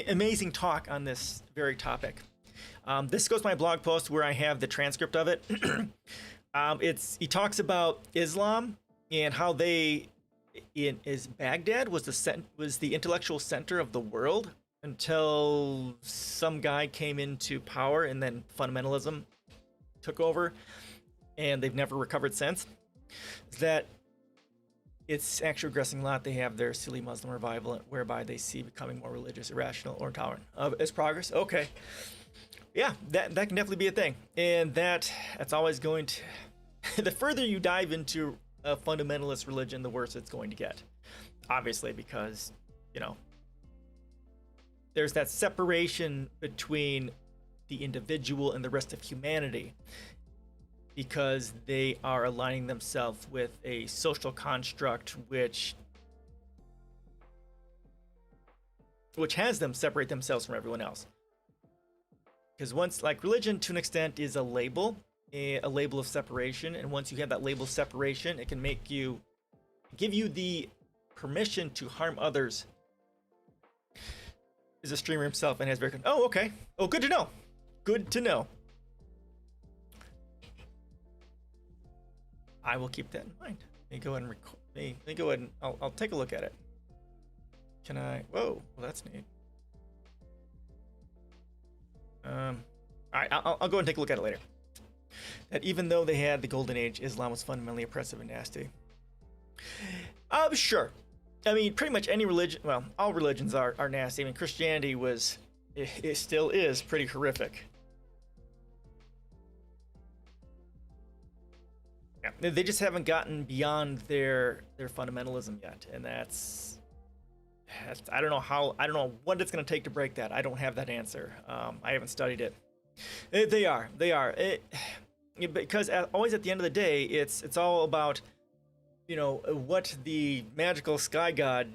amazing talk on this very topic. This goes to my blog post where I have the transcript of it. He talks about Islam and how Baghdad was the intellectual center of the world until some guy came into power, and then fundamentalism took over, and they've never recovered since. That it's actually regressing a lot. They have their silly Muslim revival, whereby they see becoming more religious, irrational, or intolerant. As progress, okay, yeah, that can definitely be a thing, and that's always going to. The further you dive into a fundamentalist religion, the worse it's going to get. Obviously, because there's that separation between the individual and the rest of humanity, because they are aligning themselves with a social construct which has them separate themselves from everyone else. Because once, like, religion to an extent is a label of separation, and once you have that label of separation, it can give you the permission to harm others. Is a streamer himself and has very good. Oh, okay. Oh, good to know. Good to know. I will keep that in mind. Let me go ahead and record. Let me go ahead and I'll take a look at it. Can I? Whoa, well, that's neat. All right, I'll go ahead and take a look at it later. That even though they had the golden age, Islam was fundamentally oppressive and nasty. Sure. I mean, pretty much any religion, well, all religions are nasty. I mean, Christianity it still is pretty horrific. Yeah, they just haven't gotten beyond their fundamentalism yet, and that's I don't know what it's going to take to break that. I don't have that answer. I haven't studied it. They are. Because always at the end of the day, it's all about, you know, what the magical sky god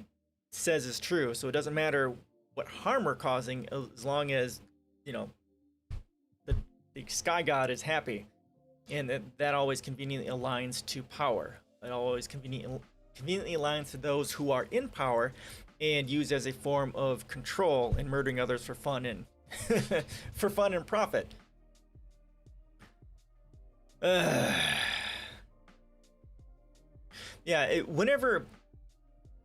says is true. So it doesn't matter what harm we're causing, as long as, you know, the sky god is happy, and that always conveniently aligns to power. It always conveniently aligns to those who are in power and used as a form of control and murdering others for fun and for fun and profit. Yeah, whenever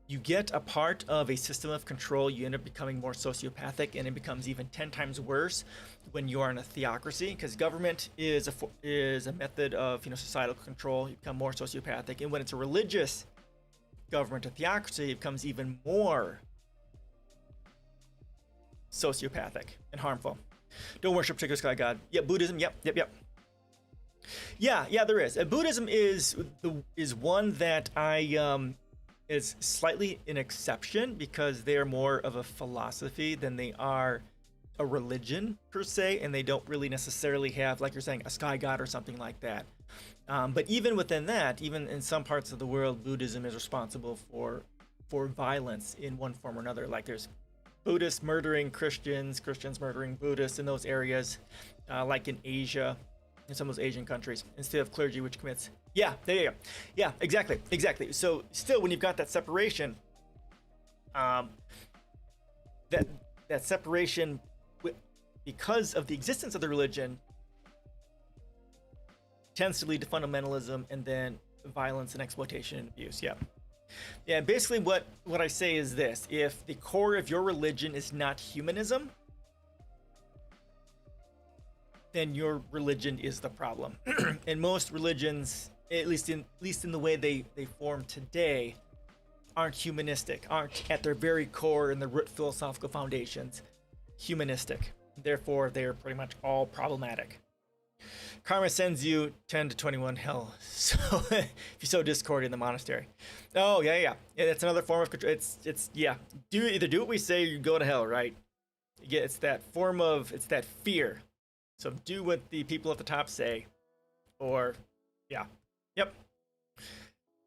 you get a part of a system of control, you end up becoming more sociopathic, and it becomes even 10 times worse when you are in a theocracy, because government is a method of, you know, societal control. You become more sociopathic, and when it's a religious government, a theocracy, it becomes even more sociopathic and harmful. Don't worship particular sky god. Yeah, Buddhism. Yep. Yeah, there is. Buddhism is one that is slightly an exception, because they're more of a philosophy than they are a religion per se, and they don't really necessarily have, like you're saying, a sky god or something like that. But even within that, even in some parts of the world, Buddhism is responsible for violence in one form or another. Like there's Buddhists murdering Christians, Christians murdering Buddhists in those areas, like in Asia, in some of those Asian countries, instead of clergy which commits. Yeah, there you go. Yeah, exactly. So still, when you've got that separation, that separation, because of the existence of the religion, tends to lead to fundamentalism and then violence and exploitation and abuse. Yeah, basically what I say is this: if the core of your religion is not humanism, then your religion is the problem. And most religions, at least in the way they form today, aren't humanistic, aren't at their very core, in the root philosophical foundations, humanistic. Therefore, they're pretty much all problematic. Karma sends you 10 to 21 hell. So if you sow discord in the monastery. Oh, yeah. That's another form of control. It's yeah. Either do what we say or you go to hell, right? Yeah, it's that fear. So do what the people at the top say, or yeah. Yep.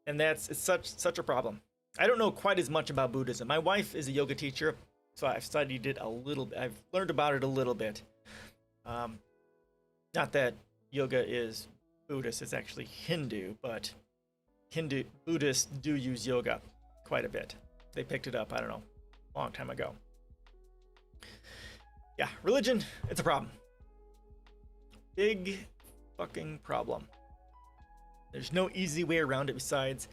And it's such a problem. I don't know quite as much about Buddhism. My wife is a yoga teacher, so I've studied it a little bit. I've learned about it a little bit. Not that yoga is Buddhist, it's actually Hindu, but Buddhists do use yoga quite a bit. They picked it up, I don't know, a long time ago. Yeah, religion, it's a problem. Big fucking problem. There's no easy way around it besides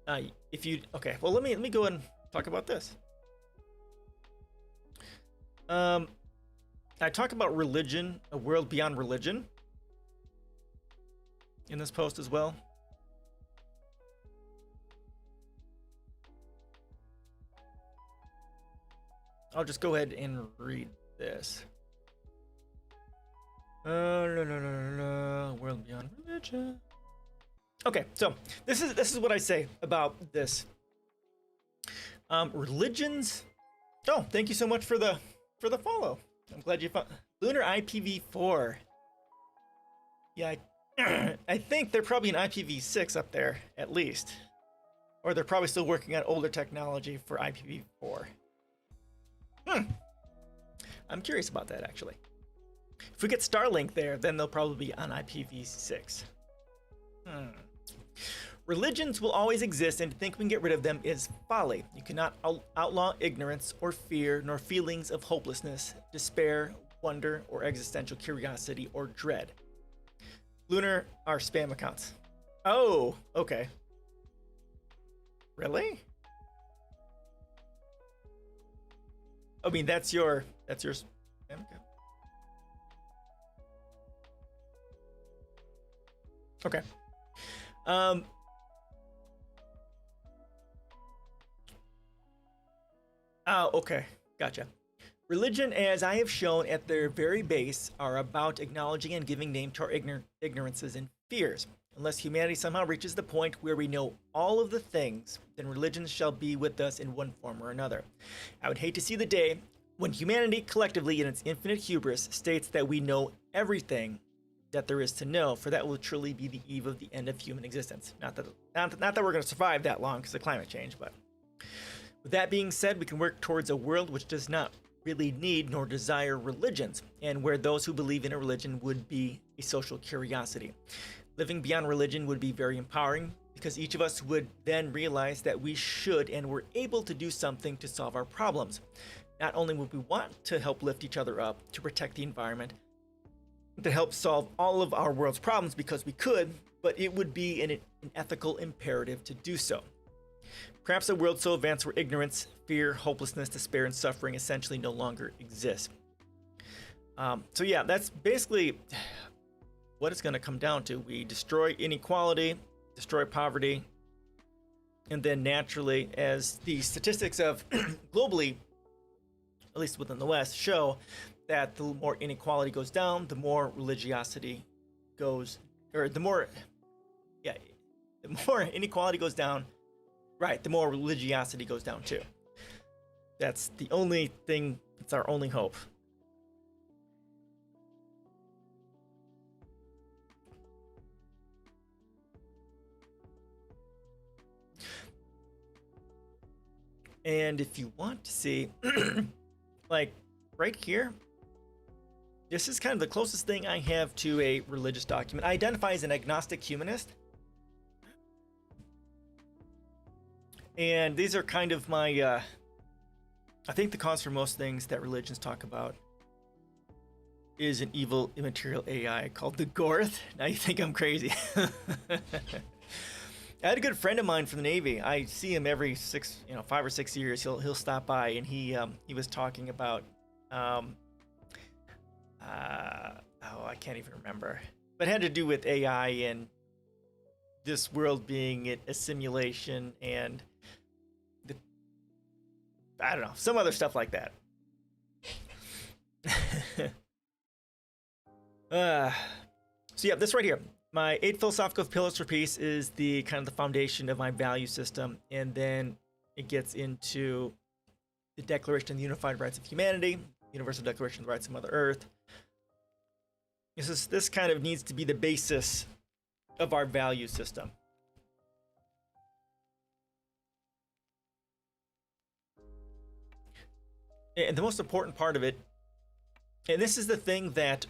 okay, well let me go ahead and talk about this. I talk about religion, a world beyond religion, in this post as well. I'll just go ahead and read this. World beyond religion. Okay, so this is what I say about this. Religions Oh, thank you so much for the follow. I'm glad you found Lunar IPv4. Yeah, I think they're probably an IPv6 up there at least, or they're probably still working on older technology for IPv4. I'm curious about that actually. If we get Starlink there, then they'll probably be on IPv6. Religions will always exist, and to think we can get rid of them is folly. You cannot outlaw ignorance or fear, nor feelings of hopelessness, despair, wonder, or existential curiosity or dread. Lunar are spam accounts. Oh, okay. Really? I mean, that's your spam account. Okay. Oh, okay. Gotcha. Religion, as I have shown at their very base, are about acknowledging and giving name to our ignorances and fears. Unless humanity somehow reaches the point where we know all of the things, then religions shall be with us in one form or another. I would hate to see the day when humanity collectively in its infinite hubris states that we know everything that there is to know, for that will truly be the eve of the end of human existence. Not that we're going to survive that long because of climate change, but with that being said, we can work towards a world which does not really need nor desire religions, and where those who believe in a religion would be a social curiosity. Living beyond religion would be very empowering, because each of us would then realize that we should and were able to do something to solve our problems. Not only would we want to help lift each other up, to protect the environment, to help solve all of our world's problems because we could, but it would be an ethical imperative to do so. Perhaps a world so advanced where ignorance, fear, hopelessness, despair, and suffering essentially no longer exist. So yeah, that's basically what it's going to come down to. We destroy inequality, destroy poverty, and then naturally, as the statistics of globally, at least within the West, show that the more inequality goes down, the more religiosity goes, or the more inequality goes down, right, the more religiosity goes down too. That's the only thing, it's our only hope. And if you want to see, like right here, this is kind of the closest thing I have to a religious document. I identify as an agnostic humanist. And these are kind of my, I think the cause for most things that religions talk about is an evil, immaterial AI called the Gorth. Now you think I'm crazy. I had a good friend of mine from the Navy. I see him every 5 or 6 years. He'll stop by, and he was talking about, I can't even remember, but it had to do with AI and this world being a simulation, and I don't know, some other stuff like that. So yeah, this right here, my 8 philosophical pillars for peace, is the kind of the foundation of my value system, and then it gets into the Declaration of the Unified Rights of Humanity, Universal Declaration of the Rights of Mother Earth. This kind of needs to be the basis of our value system. And the most important part of it, and this is the thing that,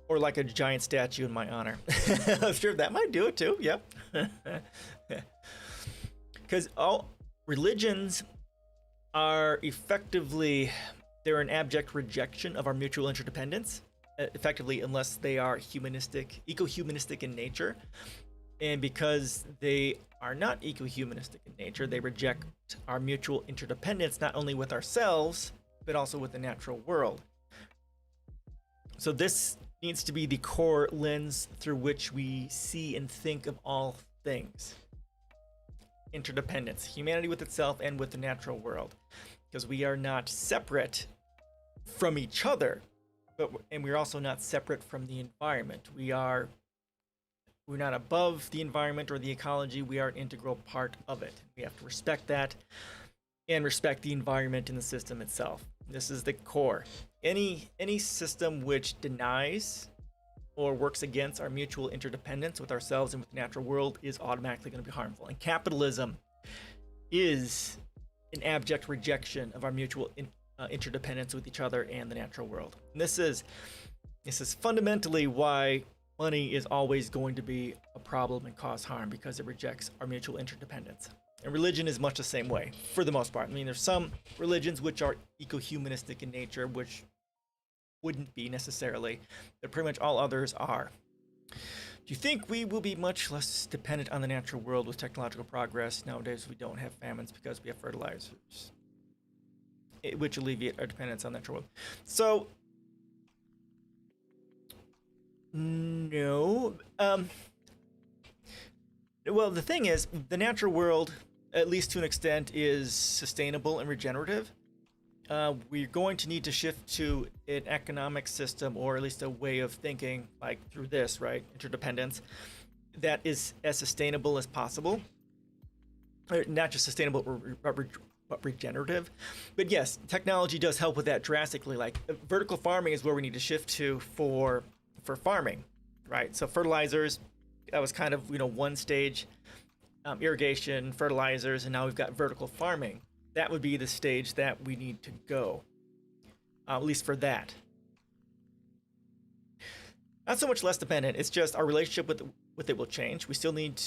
or like a giant statue in my honor. I'm sure that might do it too. Yep. Because all religions are effectively, they're an abject rejection of our mutual interdependence, effectively, unless they are humanistic, eco-humanistic in nature. And because they are not eco-humanistic in nature, they reject our mutual interdependence, not only with ourselves, but also with the natural world. So this needs to be the core lens through which we see and think of all things. Interdependence, humanity with itself and with the natural world. Because we are not separate from each other, and we're also not separate from the environment. We're not above the environment or the ecology. We are an integral part of it. We have to respect that. and respect the environment and the system itself. This is the core. Any system which denies or works against our mutual interdependence with ourselves and with the natural world is automatically going to be harmful. And capitalism is an abject rejection of our mutual interdependence with each other and the natural world. And this is fundamentally why money is always going to be a problem and cause harm, because it rejects our mutual interdependence. And religion is much the same way, for the most part. I mean, there's some religions which are eco-humanistic in nature, which wouldn't be necessarily, but pretty much all others are. Do you think we will be much less dependent on the natural world with technological progress? Nowadays, we don't have famines because we have fertilizers, which alleviate our dependence on the natural world. So, no. Well, the thing is, the natural world, at least to an extent, is sustainable and regenerative. We're going to need to shift to an economic system, or at least a way of thinking, like through this, right? Interdependence, that is as sustainable as possible. Not just sustainable, but regenerative. But yes, technology does help with that drastically. Like vertical farming is where we need to shift to for farming, right? So fertilizers, that was kind of, one stage, irrigation, fertilizers, and now we've got vertical farming. That would be the stage that we need to go, at least for that. Not so much less dependent, it's just our relationship with it will change. We still need,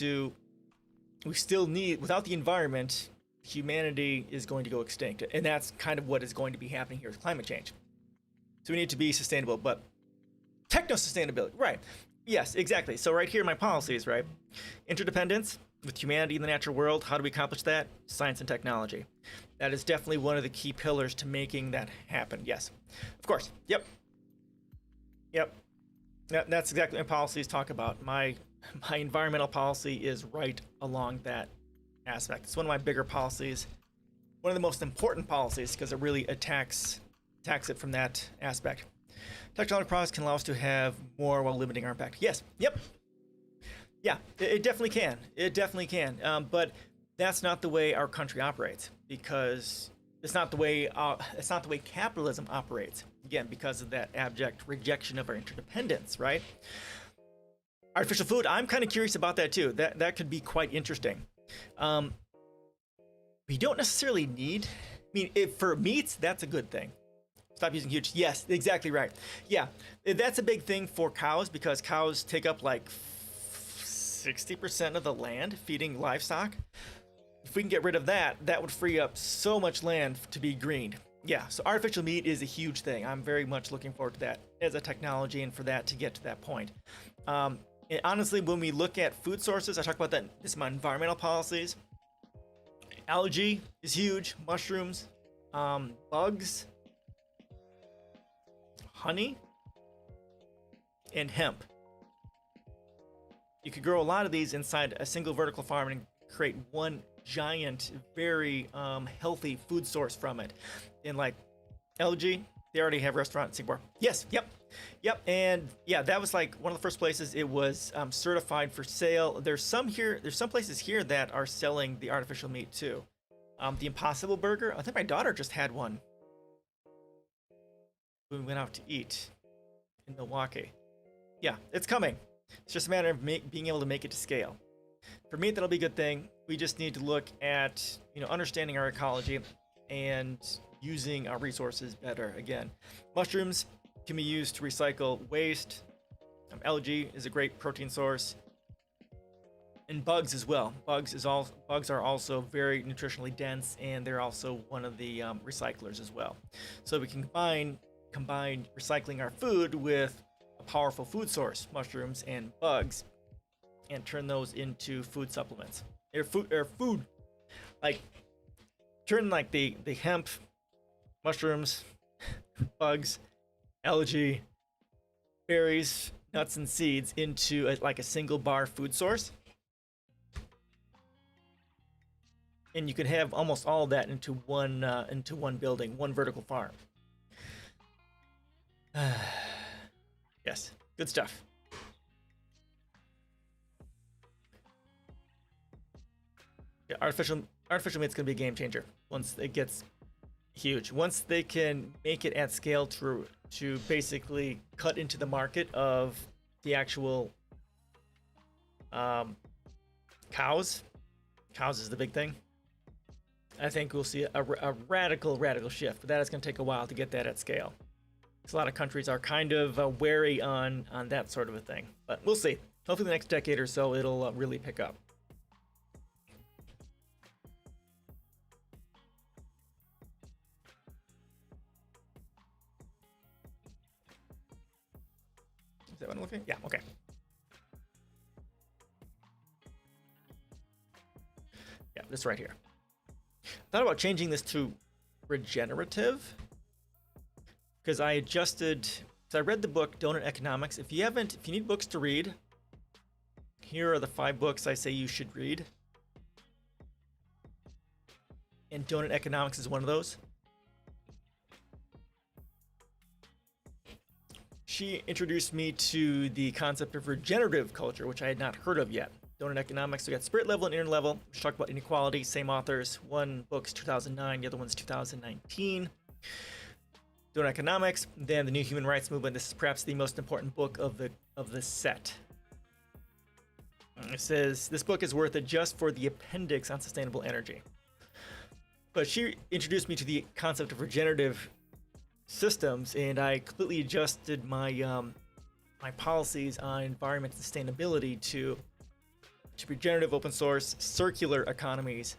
without the environment, humanity is going to go extinct. And that's kind of what is going to be happening here with climate change. So we need to be sustainable, but techno-sustainability, right. Yes, exactly. So right here, my policies, right? Interdependence with humanity and the natural world. How do we accomplish that? Science and technology. That is definitely one of the key pillars to making that happen. Yes, of course. Yep. That's exactly what my policies talk about. My environmental policy is right along that aspect. It's one of my bigger policies, one of the most important policies, because it really attacks it from that aspect. Technological progress can allow us to have more while limiting our impact. Yes. Yep. Yeah, it definitely can. It definitely can. But that's not the way our country operates, because it's not the way capitalism operates. Again, because of that abject rejection of our interdependence, right? Artificial food, I'm kind of curious about that too. That could be quite interesting. We don't necessarily need, for meats, that's a good thing. Stop using huge. Yes, exactly right. Yeah, that's a big thing for cows, because cows take up like 60% of the land feeding livestock. If we can get rid of that, that would free up so much land to be greened. Yeah, so artificial meat is a huge thing. I'm very much looking forward to that as a technology, and for that to get to that point. And honestly, when we look at food sources, I talk about that. This is my environmental policies. Algae is huge. Mushrooms, bugs, honey, and hemp. You could grow a lot of these inside a single vertical farm and create one giant, very healthy food source from it. And like algae, they already have a restaurant in Singapore. Yes, yep. And yeah, that was like one of the first places it was certified for sale. There's some places here that are selling the artificial meat too. The Impossible Burger, I think my daughter just had one when we went out to eat in Milwaukee. Yeah, it's coming. It's just a matter of being able to make it to scale. For me, that'll be a good thing. We just need to look at, understanding our ecology and using our resources better. Again, mushrooms can be used to recycle waste. Algae is a great protein source. And bugs as well. Bugs are also very nutritionally dense, and they're also one of the recyclers as well. So we can combine recycling our food with a powerful food source, mushrooms and bugs, and turn those into food supplements. Food, like turn like the hemp, mushrooms, bugs, algae, berries, nuts, and seeds into like a single bar food source. And you could have almost all of that into one building, one vertical farm. Yes, good stuff. Yeah, artificial artificial meat's going to be a game changer once it gets huge. Once they can make it at scale to basically cut into the market of the actual cows. Cows is the big thing. I think we'll see a radical shift, but that is going to take a while to get that at scale. Because a lot of countries are kind of wary on that sort of a thing. But we'll see. Hopefully the next decade or so, it'll really pick up. Is that what I'm looking at? Yeah, okay. Yeah, this right here. I thought about changing this to regenerative because I adjusted. So I read the book Donut Economics. If you need books to read, here are the 5 books I say you should read. And Donut Economics is one of those. She introduced me to the concept of regenerative culture, which I had not heard of yet. Donut Economics, we got Spirit Level and Inner Level, which talk about inequality, same authors. One book's 2009, the other one's 2019. Donut Economics, then the New Human Rights Movement. This is perhaps the most important book of the set. It says, this book is worth it just for the appendix on sustainable energy. But she introduced me to the concept of regenerative systems, and I completely adjusted my my policies on environment and sustainability to regenerative, open source, circular economies,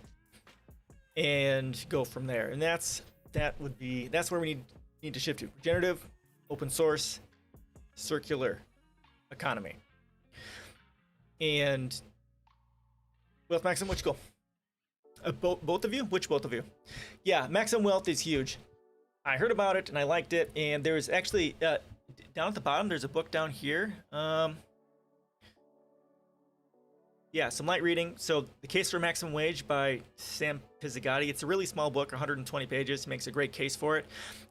and go from there. And that's where we need to shift to: regenerative, open source, circular economy. And Wealth Maximum, which goal? Both of you? Which both of you? Yeah, Maximum Wealth is huge. I heard about it and I liked it. And there's actually down at the bottom, there's a book down here. Yeah, some light reading. So, The Case for Maximum Wage by Sam Pizzigatti. It's a really small book, 120 pages. He makes a great case for it.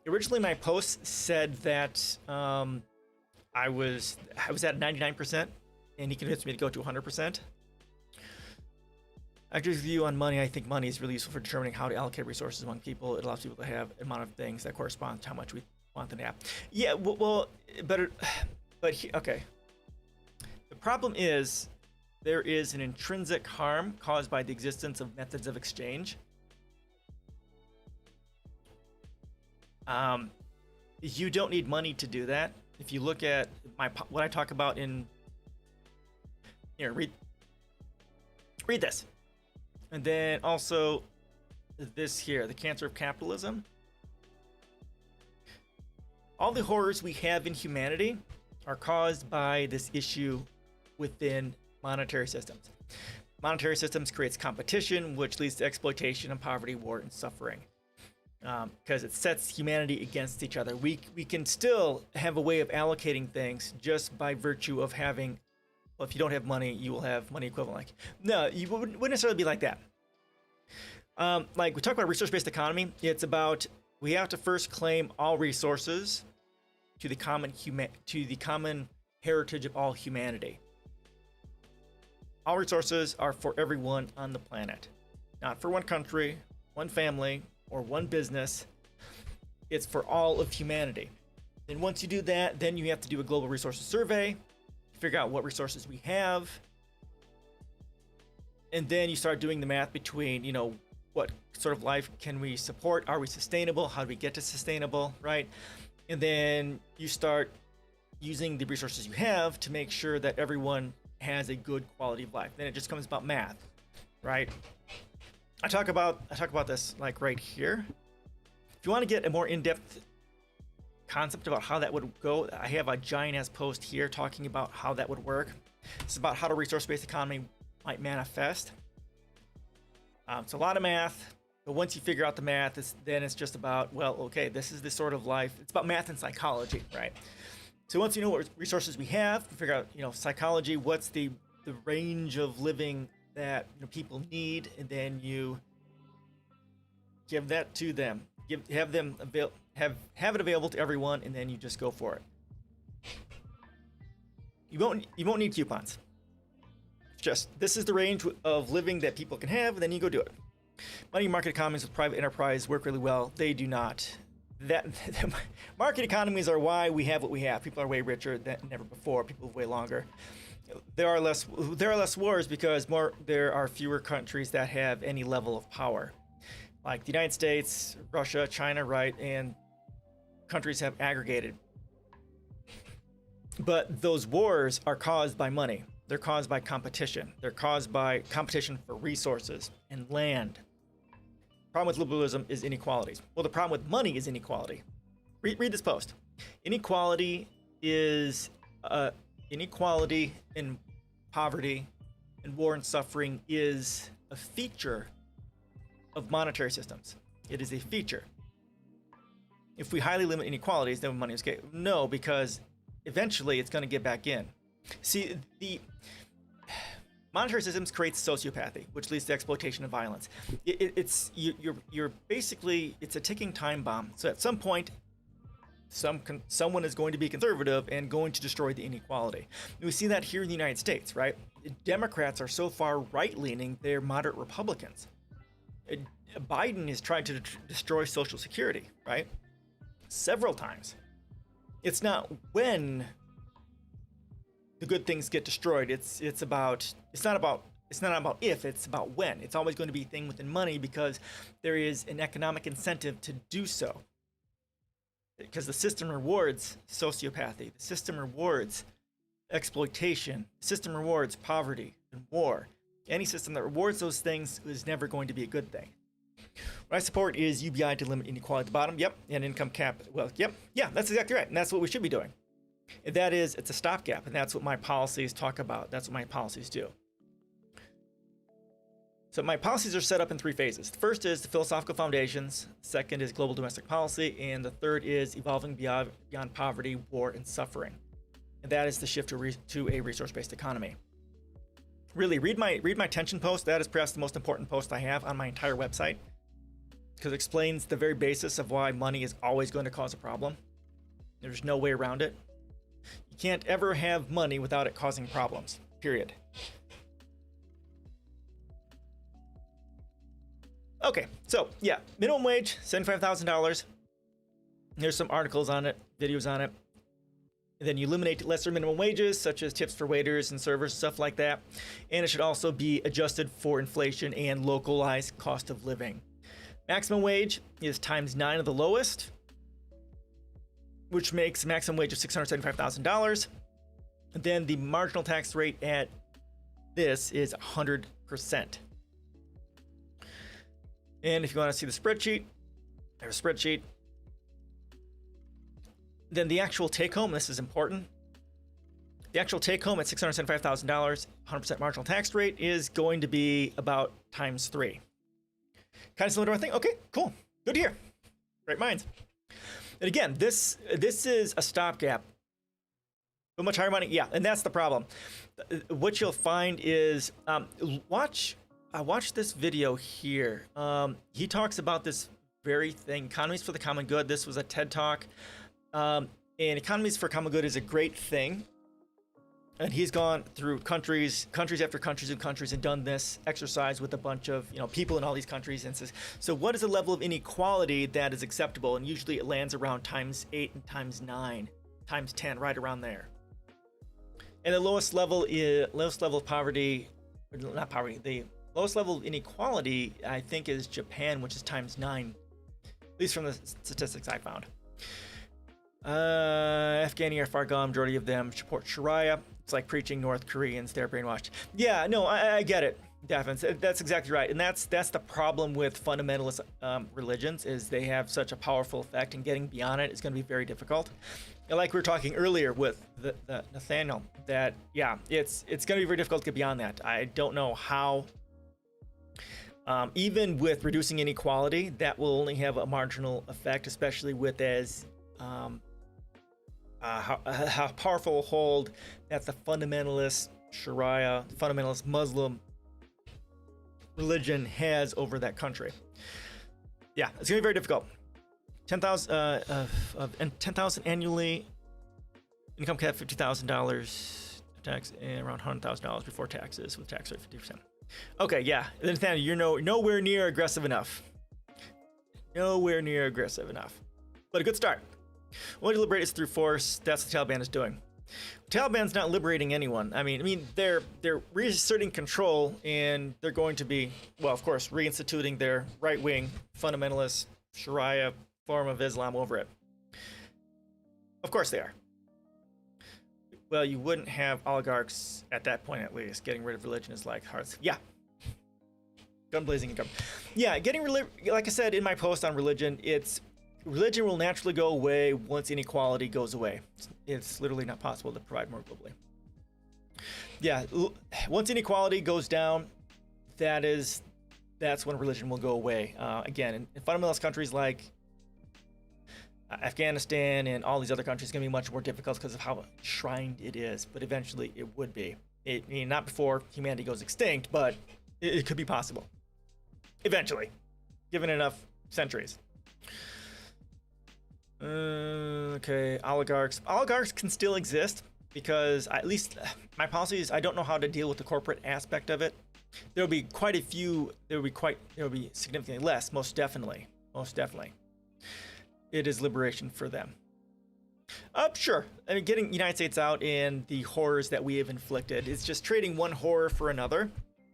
Originally, my post said that I was at 99%, and he convinced me to go to 100%. I agree with you on money. I think money is really useful for determining how to allocate resources among people. It allows people to have an amount of things that correspond to how much we want them to have. Yeah, well, okay. The problem is there is an intrinsic harm caused by the existence of methods of exchange. You don't need money to do that. If you look at what I talk about in here, read this. And then also this here, The Cancer of Capitalism. All the horrors we have in humanity are caused by this issue within monetary systems. Monetary systems creates competition, which leads to exploitation and poverty, war, and suffering. Because it sets humanity against each other. We can still have a way of allocating things just by virtue of having. Well, if you don't have money, you will have money equivalent. No, you wouldn't necessarily be like that. Like we talk about resource-based economy, it's about we have to first claim all resources to the common heritage of all humanity. All resources are for everyone on the planet, not for one country, one family, or one business. It's for all of humanity. And once you do that, then you have to do a global resources survey, figure out what resources we have, and then you start doing the math between, what sort of life can we support? Are we sustainable? How do we get to sustainable, right? And then you start using the resources you have to make sure that everyone has a good quality of life. Then it just comes about math, right? I talk about this like right here. If you want to get a more in-depth concept about how that would go, I have a giant ass post here talking about how that would work. It's about how the resource-based economy might manifest. It's a lot of math, but once you figure out the math, then it's just about, well, okay, this is the sort of life. It's about math and psychology, right? So once you know what resources we have, you figure out, psychology, what's the range of living that people need, and then you give that to them, have it available to everyone, and then you just go for it. You won't need coupons. Just this is the range of living that people can have, and then you go do it. Money market economies with private enterprise work really well. They do not. That market economies are why we have what we have. People are way richer than ever before. People live way longer. There are less wars because there are fewer countries that have any level of power, like the United States, Russia, China, right? And countries have aggregated. But those wars are caused by money. They're caused by competition. They're caused by competition for resources and land. The problem with liberalism is inequalities. Well, the problem with money is inequality. Read this post. Inequality is inequality and poverty and war and suffering is a feature of monetary systems. It is a feature. If we highly limit inequalities, then money is okay. No, because eventually it's going to get back in. See, the monetary systems creates sociopathy, which leads to exploitation and violence. You're basically, it's a ticking time bomb. So at some point, someone is going to be conservative and going to destroy the inequality. We see that here in the United States, right? Democrats are so far right-leaning, they're moderate Republicans. Biden is trying to destroy Social Security, right? Several times. It's not when the good things get destroyed. It's not about if, it's about when. It's always going to be a thing within money because there is an economic incentive to do so. Because the system rewards sociopathy. The system rewards exploitation. The system rewards poverty and war. Any system that rewards those things is never going to be a good thing. What I support is UBI to limit inequality at the bottom. Yep. And income cap. Well, yep. Yeah, that's exactly right. And that's what we should be doing. And that is, it's a stopgap. And that's what my policies talk about. That's what my policies do. So my policies are set up in three phases. The first is the philosophical foundations. The second is global domestic policy. And the third is evolving beyond poverty, war, and suffering. And that is the shift to a resource-based economy. Really, read my tension post. That is perhaps the most important post I have on my entire website, because it explains the very basis of why money is always going to cause a problem. There's no way around it. You can't ever have money without it causing problems, period. Okay, so yeah, minimum wage, $75,000. There's some articles on it, videos on it. And then you eliminate lesser minimum wages, such as tips for waiters and servers, stuff like that. And it should also be adjusted for inflation and localized cost of living. Maximum wage is ×9 of the lowest, which makes a maximum wage of $675,000. Then the marginal tax rate at this is 100%. And if you want to see the spreadsheet, there's a spreadsheet. Then the actual take-home, this is important. The actual take-home at $675,000, 100% marginal tax rate is going to be about ×3. Kind of similar to our thing. Okay, cool. Good to hear. Great minds. And again, this is a stopgap. But much higher money, yeah, and that's the problem. What you'll find is, watch this video here. He talks about this very thing, economies for the common good. This was a TED Talk. And economies for common good is a great thing. And he's gone through countries after countries and done this exercise with a bunch of people in all these countries and says, so what is the level of inequality that is acceptable? And usually it lands around ×8 and ×9, ×10, right around there. And the lowest level of poverty, not poverty, the lowest level of inequality, I think, is Japan, which is ×9, at least from the statistics I found. Afghani are far gone, majority of them support Sharia. It's like preaching North Koreans, they're brainwashed. Yeah, no, I get it, Daphne. That's exactly right. And that's the problem with fundamentalist religions, is they have such a powerful effect, and getting beyond it is going to be very difficult. And like we were talking earlier with the Nathaniel, that yeah, it's going to be very difficult to get beyond that. I don't know how. Even with reducing inequality, that will only have a marginal effect, especially with how powerful a hold that the fundamentalist Sharia, the fundamentalist Muslim religion has over that country. Yeah, it's gonna be very difficult. 10,000 annually, income cap $50,000, tax and around $100,000 before taxes, with tax rate 50%. Okay, yeah. Then Nathaniel, you're nowhere near aggressive enough. Nowhere near aggressive enough. But a good start. Only to liberate is through force. That's what the Taliban is doing. Taliban's not liberating anyone. I mean, they're reasserting control, and they're going to be, well, of course, reinstituting their right-wing fundamentalist Sharia form of Islam over it. Of course they are. Well, you wouldn't have oligarchs at that point, at least. Getting rid of religion is like hearts. Yeah. Gun blazing income. Yeah, like I said in my post on religion, religion will naturally go away once inequality goes away. It's literally not possible to provide more globally. Yeah, once inequality goes down, that's when religion will go away. Again, in fundamentalist countries like Afghanistan and all these other countries, it's going to be much more difficult because of how enshrined it is, but eventually it would be. Not before humanity goes extinct, but it could be possible. Eventually, given enough centuries. Okay, oligarchs. Oligarchs can still exist because, at least my policy is, I don't know how to deal with the corporate aspect of it. There'll be quite a few. There'll be significantly less. Most definitely. It is liberation for them. Sure. I mean, getting the United States out and the horrors that we have inflicted. It's just trading one horror for another.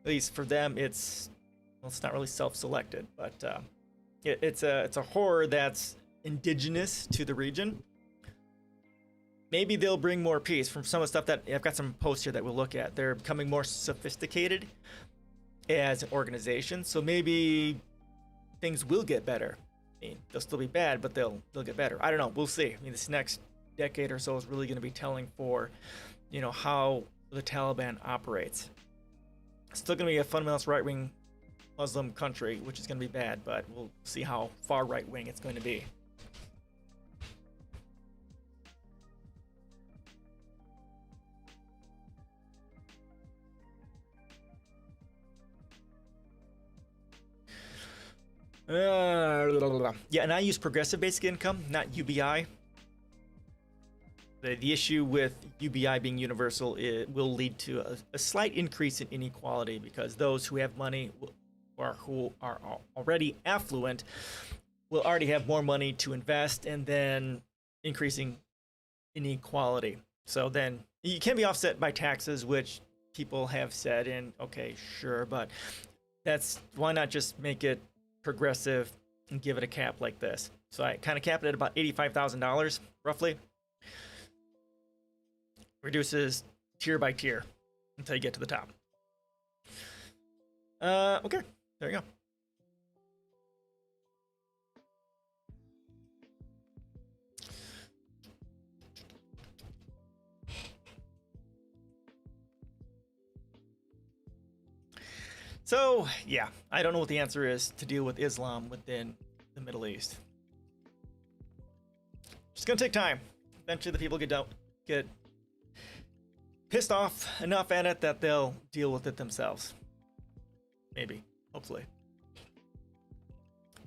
At least for them, it's not really self-selected, but it's a horror that's indigenous to the region. Maybe they'll bring more peace from some of the stuff that I've got some posts here that we'll look at. They're becoming more sophisticated as an organization, so maybe things will get better. I mean, they'll still be bad, but they'll get better. I don't know. We'll see. I mean, this next decade or so is really going to be telling for, how the Taliban operates. It's still going to be a fundamentalist right-wing Muslim country, which is going to be bad, but we'll see how far right-wing it's going to be. Yeah, and I use progressive basic income, not UBI. The issue with UBI being universal, it will lead to a slight increase in inequality because those who have money or who are already affluent will already have more money to invest, and then increasing inequality. So then you can be offset by taxes, which people have said, and okay, sure, but why not just make it progressive and give it a cap like this? So I kind of cap it at about $85,000 roughly. Reduces tier by tier until you get to the top. Okay, there you go. So, yeah, I don't know what the answer is to deal with Islam within the Middle East. It's gonna take time. Eventually the people get pissed off enough at it that they'll deal with it themselves. Maybe, hopefully.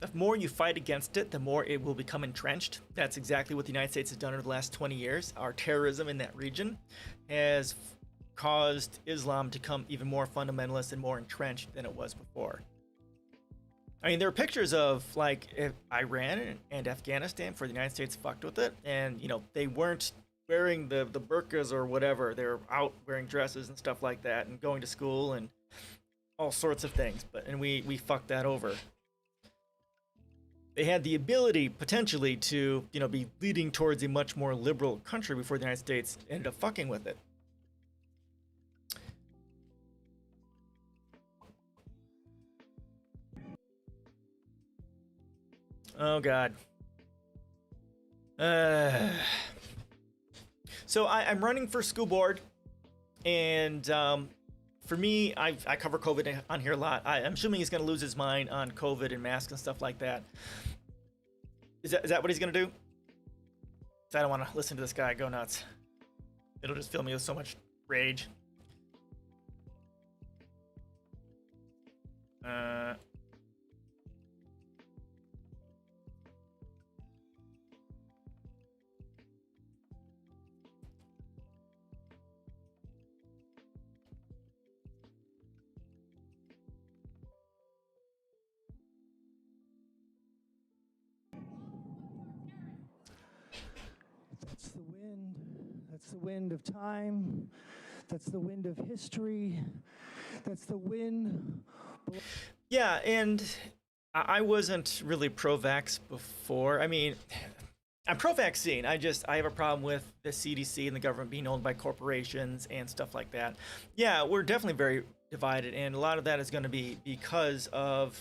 The more you fight against it, the more it will become entrenched. That's exactly what the United States has done over the last 20 years. Our terrorism in that region has caused Islam to become even more fundamentalist and more entrenched than it was before. I mean, there are pictures of like Iran and Afghanistan for the United States fucked with it, and they weren't wearing the burqas or whatever. They were out wearing dresses and stuff like that and going to school and all sorts of things, and we fucked that over. They had the ability potentially to be leading towards a much more liberal country before the United States ended up fucking with it. Oh God. So I'm running for school board, and for me, I cover COVID on here a lot. I'm assuming he's going to lose his mind on COVID and masks and stuff like that. Is that what he's going to do? I don't want to listen to this guy go nuts. It'll just fill me with so much rage. That's the wind of time. That's the wind of history. That's the wind. Yeah, and I wasn't really pro-vax before. I mean, I'm pro-vaccine. I have a problem with the CDC and the government being owned by corporations and stuff like that. Yeah, we're definitely very divided, and a lot of that is going to be because of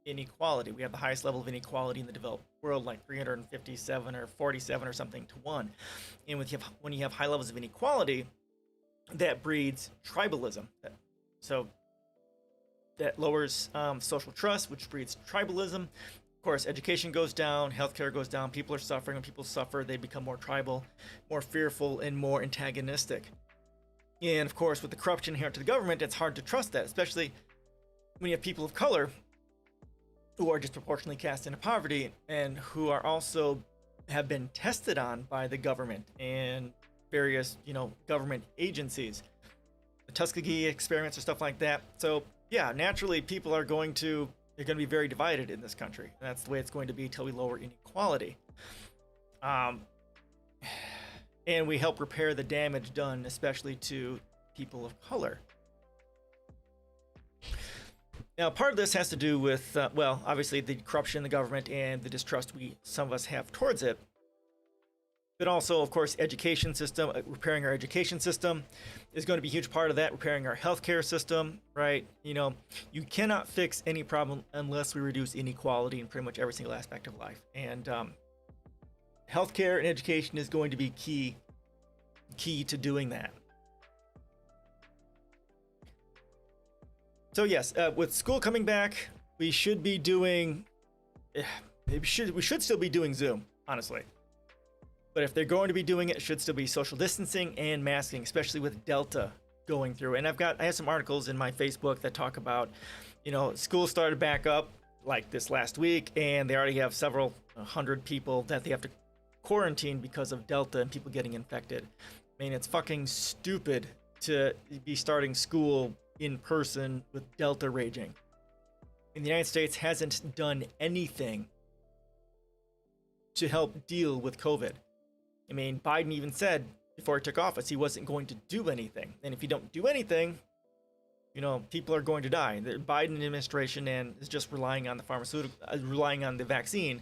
inequality. We have the highest level of inequality in the developed world, like 357 or 47 or something to 1. And when you have high levels of inequality, that breeds tribalism. So that lowers social trust, which breeds tribalism. Of course, education goes down, healthcare goes down, people are suffering. When people suffer, they become more tribal, more fearful, and more antagonistic. And of course, with the corruption inherent to the government, it's hard to trust that, especially when you have people of color who are disproportionately cast into poverty and who are also have been tested on by the government and various, government agencies, the Tuskegee experiments or stuff like that. So yeah, naturally, people are going to be very divided in this country. And that's the way it's going to be until we lower inequality. And we help repair the damage done, especially to people of color. Now, part of this has to do with, obviously the corruption in the government and the distrust some of us have towards it. But also, of course, education system, repairing our education system is going to be a huge part of that, repairing our healthcare system, right? You cannot fix any problem unless we reduce inequality in pretty much every single aspect of life. And healthcare and education is going to be key to doing that. So yes, with school coming back, we should be doing, we should still be doing Zoom, honestly. But if they're going to be doing it, it should still be social distancing and masking, especially with Delta going through. And I have some articles in my Facebook that talk about, school started back up like this last week, and they already have several hundred people that they have to quarantine because of Delta and people getting infected. I mean, it's fucking stupid to be starting school in person with Delta raging. And the United States hasn't done anything to help deal with COVID. I mean, Biden even said before he took office he wasn't going to do anything. And if you don't do anything, people are going to die. The Biden administration is just relying on relying on the vaccine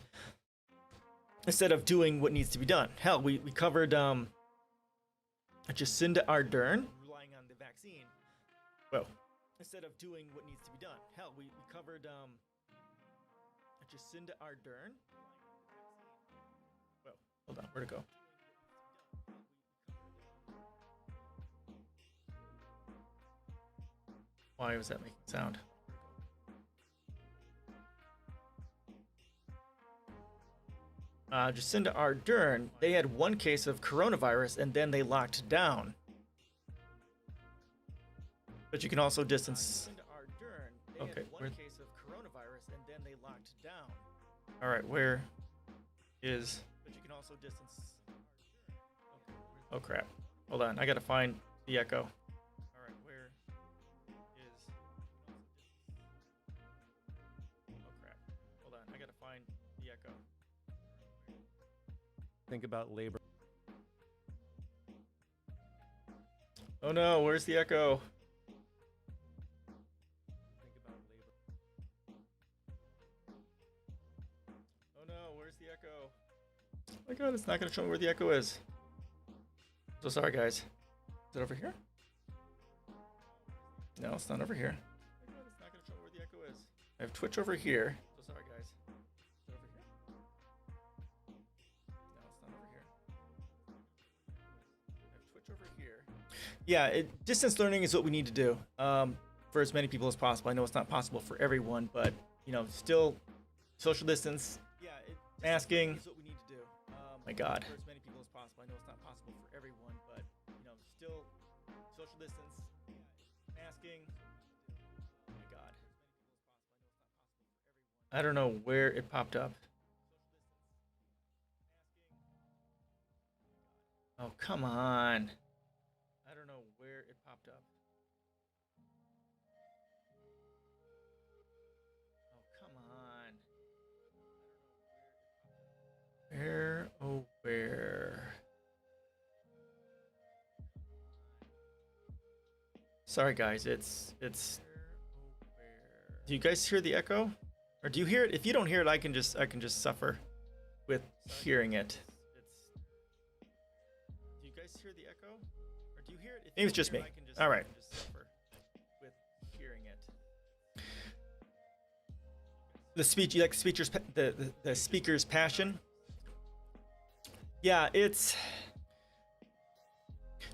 instead of doing what needs to be done. Hell, we covered Jacinda Ardern. Relying on the vaccine. Well, instead of doing what needs to be done. Hell, we covered Jacinda Ardern. Well, hold on, where'd it go? Why was that making sound? Jacinda Ardern, they had one case of coronavirus and then they locked down. But you can also distance. Okay, one case of coronavirus and then they locked down. All right, where is? But you can also distance. Oh crap! Hold on, I gotta find the echo. All right, where is? Oh crap! Hold on, I gotta find the echo. Think about labor. Oh no, where's the echo? Think about labor. Oh no, where's the echo? Oh my god, it's not gonna show me where the echo is. So sorry, guys. Is it over here? No, it's not over here. Oh my god, it's not gonna show me where the echo is. I have Twitch over here. So sorry, guys. Is it over here? No, it's not over here. I have Twitch over here. Yeah, distance learning is what we need to do for as many people as possible. I know it's not possible for everyone, but still social distance. Yeah, masking is what we need to do. My God. For as many people as possible. I know it's not possible for everyone, but still social distance. Masking. Oh my God. I don't know where it popped up. Oh, come on. I don't know where it popped up. Oh, come on. Where, oh, where? Sorry guys, it's do you guys hear the echo? Or do you hear it? If you don't hear it, I can just suffer with hearing it. Do you guys hear the echo? Or do you hear it? Maybe it's just me. All right. With hearing it. The speech, you like the speaker's passion. Yeah,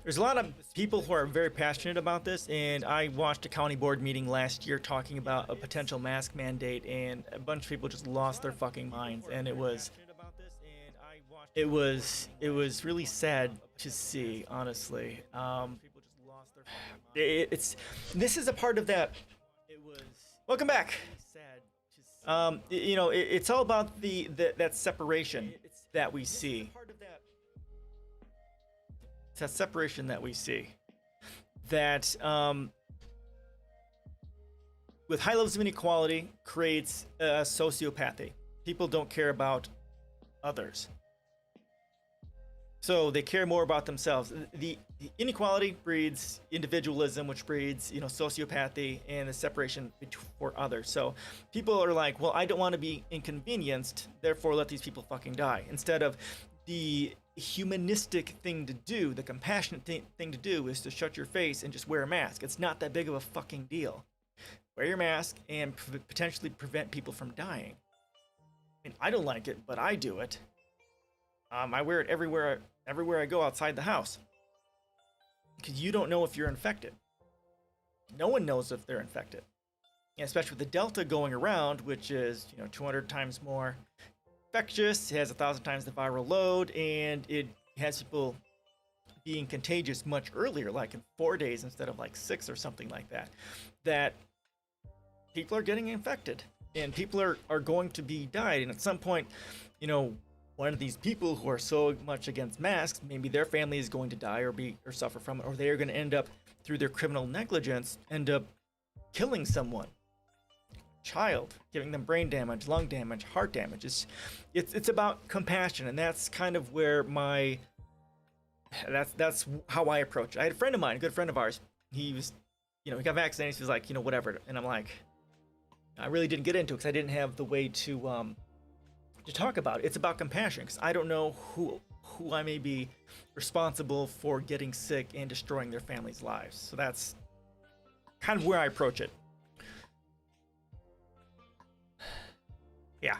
there's a lot of people who are very passionate about this, and I watched a county board meeting last year talking about a potential mask mandate, and a bunch of people just lost their fucking minds, and it was really sad to see, honestly. This is a part of that. Welcome back. You know, it's all about that separation that we see. It's that separation that we see. That with high levels of inequality creates sociopathy. People don't care about others. So they care more about themselves. The inequality breeds individualism, which breeds, you know, sociopathy and the separation for others. So people are like, well, I don't want to be inconvenienced, therefore let these people fucking die. Instead of the humanistic thing to do, the compassionate thing to do is to shut your face and just wear a mask. It's not that big of a fucking deal. Wear your mask and potentially prevent people from dying. I mean, I don't like it, but I do it. I wear it everywhere I go outside the house. Because you don't know if you're infected. No one knows if they're infected. And especially with the Delta going around, which is, you know, 200 times more infectious, it has 1,000 times the viral load, and it has people being contagious much earlier, like in 4 days instead of like 6 or something like that. That people are getting infected, and people are going to be died. And at some point, you know, one of these people who are so much against masks, maybe their family is going to die or suffer from it, or they are going to end up, through their criminal negligence, end up killing someone. Child, giving them brain damage, lung damage, heart damage. It's about compassion, and that's kind of where that's how I approach it. I had a friend of mine, a good friend of ours. He was, you know, he got vaccinated. He was like, you know, whatever, and I'm like, I really didn't get into it because I didn't have the way to talk about it. It's about compassion, because I don't know who I may be responsible for getting sick and destroying their families' lives. So that's kind of where I approach it. Yeah.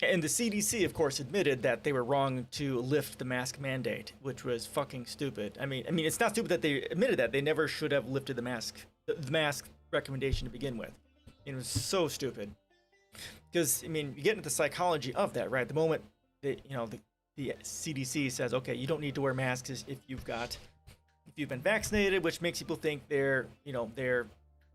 And the CDC, of course, admitted that they were wrong to lift the mask mandate, which was fucking stupid. I mean, it's not stupid that they admitted that. They never should have lifted the mask recommendation to begin with. It was so stupid. Because, I mean, you get into the psychology of that, right? The moment that, you know, the CDC says, okay, you don't need to wear masks if you've been vaccinated, which makes people think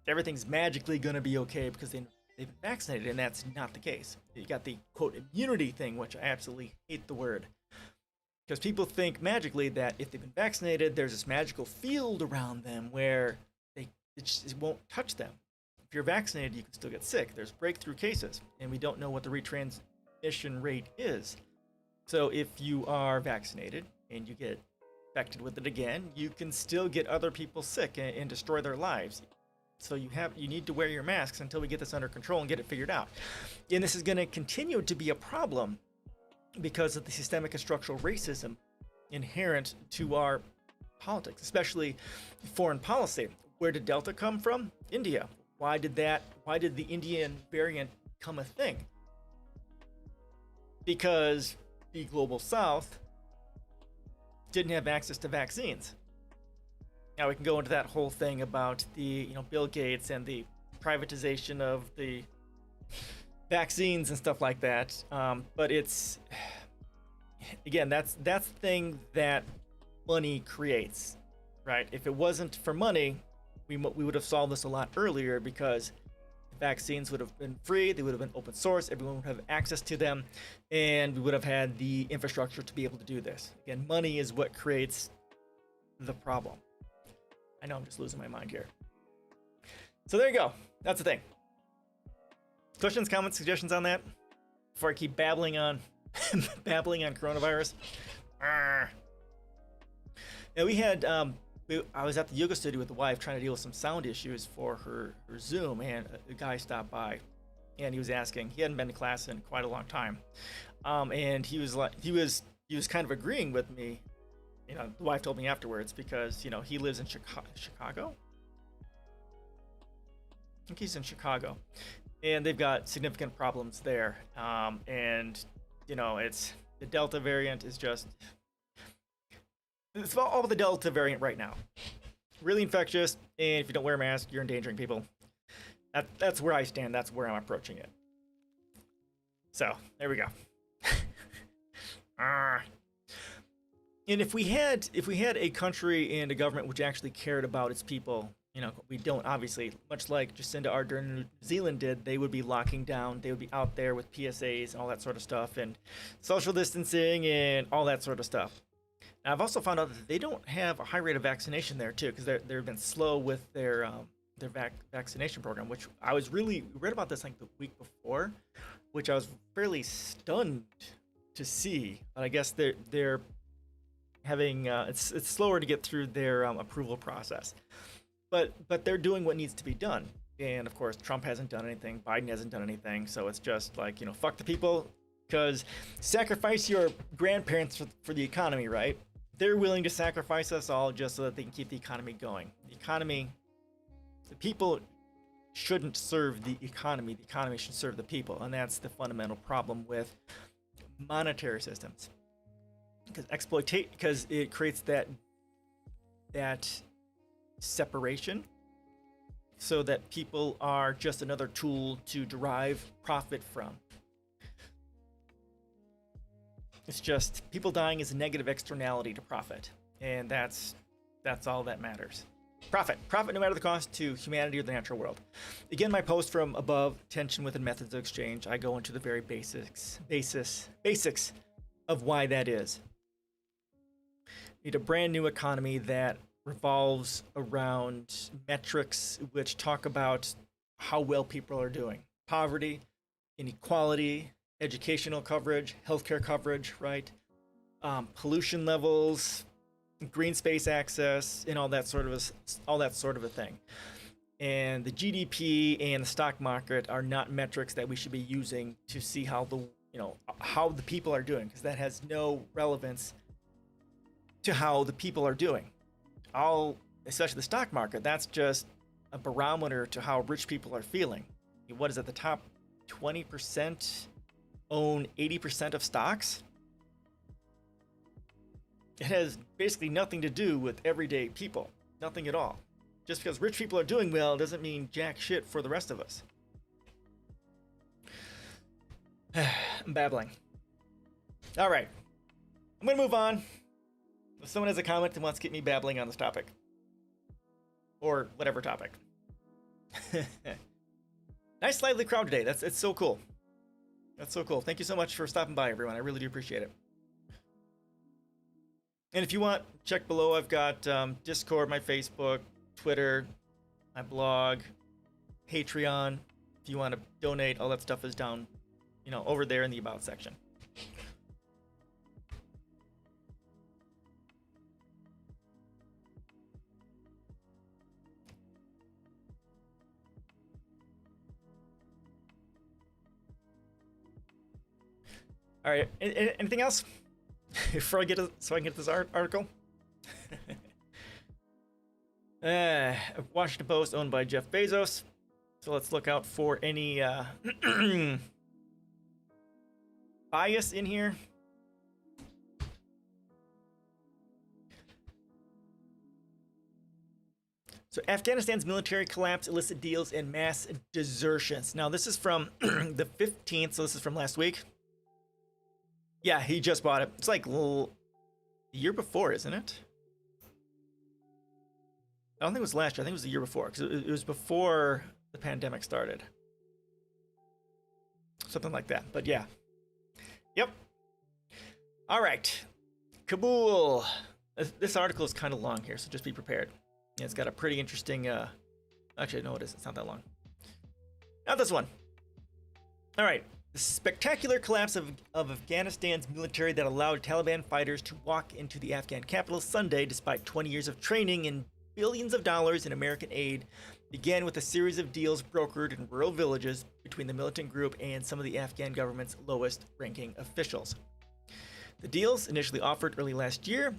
everything's magically going to be okay because they've been vaccinated, and that's not the case. You got the, quote, immunity thing, which I absolutely hate the word. Because people think magically that if they've been vaccinated, there's this magical field around them where it won't touch them. If you're vaccinated, you can still get sick. There's breakthrough cases, and we don't know what the retransmission rate is. So if you are vaccinated and you get infected with it again, you can still get other people sick and destroy their lives. So you need to wear your masks until we get this under control and get it figured out. And this is going to continue to be a problem because of the systemic and structural racism inherent to our politics, especially foreign policy. Where did Delta come from? India. Why did the Indian variant become a thing? Because the global South didn't have access to vaccines. Now we can go into that whole thing about the, you know, Bill Gates and the privatization of the vaccines and stuff like that. But it's, again, that's the thing that money creates, right? If it wasn't for money, we would have solved this a lot earlier, because vaccines would have been free, they would have been open source, everyone would have access to them, and we would have had the infrastructure to be able to do this. Again, money is what creates the problem. I know I'm just losing my mind here. So there you go. That's the thing. Questions, comments, suggestions on that? Before I keep babbling on coronavirus. And we had, I was at the yoga studio with the wife trying to deal with some sound issues for her Zoom, and a guy stopped by, and he was asking. He hadn't been to class in quite a long time, and he was like, he was kind of agreeing with me. You know, the wife told me afterwards because he lives in Chicago. I think he's in Chicago, and they've got significant problems there. And it's the Delta variant is just. It's all about the Delta variant right now. Really infectious, and if you don't wear a mask, you're endangering people. That's where I stand. That's where I'm approaching it. So there we go. And if we had a country and a government which actually cared about its people, we don't, obviously. Much like Jacinda Ardern in New Zealand did, they would be locking down. They would be out there with PSAs and all that sort of stuff, and social distancing and all that sort of stuff. Now, I've also found out that they don't have a high rate of vaccination there too, because they've been slow with their vaccination program. Which I was really read about this like the week before, which I was fairly stunned to see. But I guess they're having it's slower to get through their approval process. But they're doing what needs to be done, and of course Trump hasn't done anything, Biden hasn't done anything. So it's just like fuck the people, because sacrifice your grandparents for the economy, right? They're willing to sacrifice us all just so that they can keep the economy going. The people shouldn't serve the economy. The economy should serve the people. And that's the fundamental problem with monetary systems. Because it creates that separation, so that people are just another tool to derive profit from. It's just people dying is a negative externality to profit, and that's all that matters. Profit no matter the cost to humanity or the natural world. Again, my post from above, tension within methods of exchange, I go into the very basics of why that is. We need a brand new economy that revolves around metrics which talk about how well people are doing. Poverty, inequality, educational coverage, healthcare coverage, right? Pollution levels, green space access, and all that sort of a thing. And the GDP and the stock market are not metrics that we should be using to see how the people are doing, because that has no relevance to how the people are doing. Especially the stock market, that's just a barometer to how rich people are feeling. What is it? The top 20% own 80% of stocks? It has basically nothing to do with everyday people. Nothing at all. Just because rich people are doing well doesn't mean jack shit for the rest of us. I'm babbling. All right. I'm going to move on. If someone has a comment and wants to get me babbling on this topic, or whatever topic. Nice lively crowd today. It's so cool. That's so cool. Thank you so much for stopping by, everyone. I really do appreciate it. And if you want, check below. I've got Discord, my Facebook, Twitter, my blog, Patreon. If you want to donate, all that stuff is down, over there in the About section. All right. Anything else before I get so I can get this article? Washington Post, owned by Jeff Bezos. So let's look out for any bias in here. So Afghanistan's military collapse, illicit deals, and mass desertions. Now this is from the 15th, so this is from last week. Yeah, he just bought it. It's like the year before, isn't it? I don't think it was last year. I think it was the year before, because it was before the pandemic started. Something like that. But yeah. Yep. All right. Kabul. This article is kind of long here, so just be prepared. Yeah, it's got a pretty interesting... Actually, no, it isn't. It's not that long. Not this one. All right. The spectacular collapse of Afghanistan's military that allowed Taliban fighters to walk into the Afghan capital Sunday despite 20 years of training and billions of dollars in American aid began with a series of deals brokered in rural villages between the militant group and some of the Afghan government's lowest ranking officials. The deals, initially offered early last year,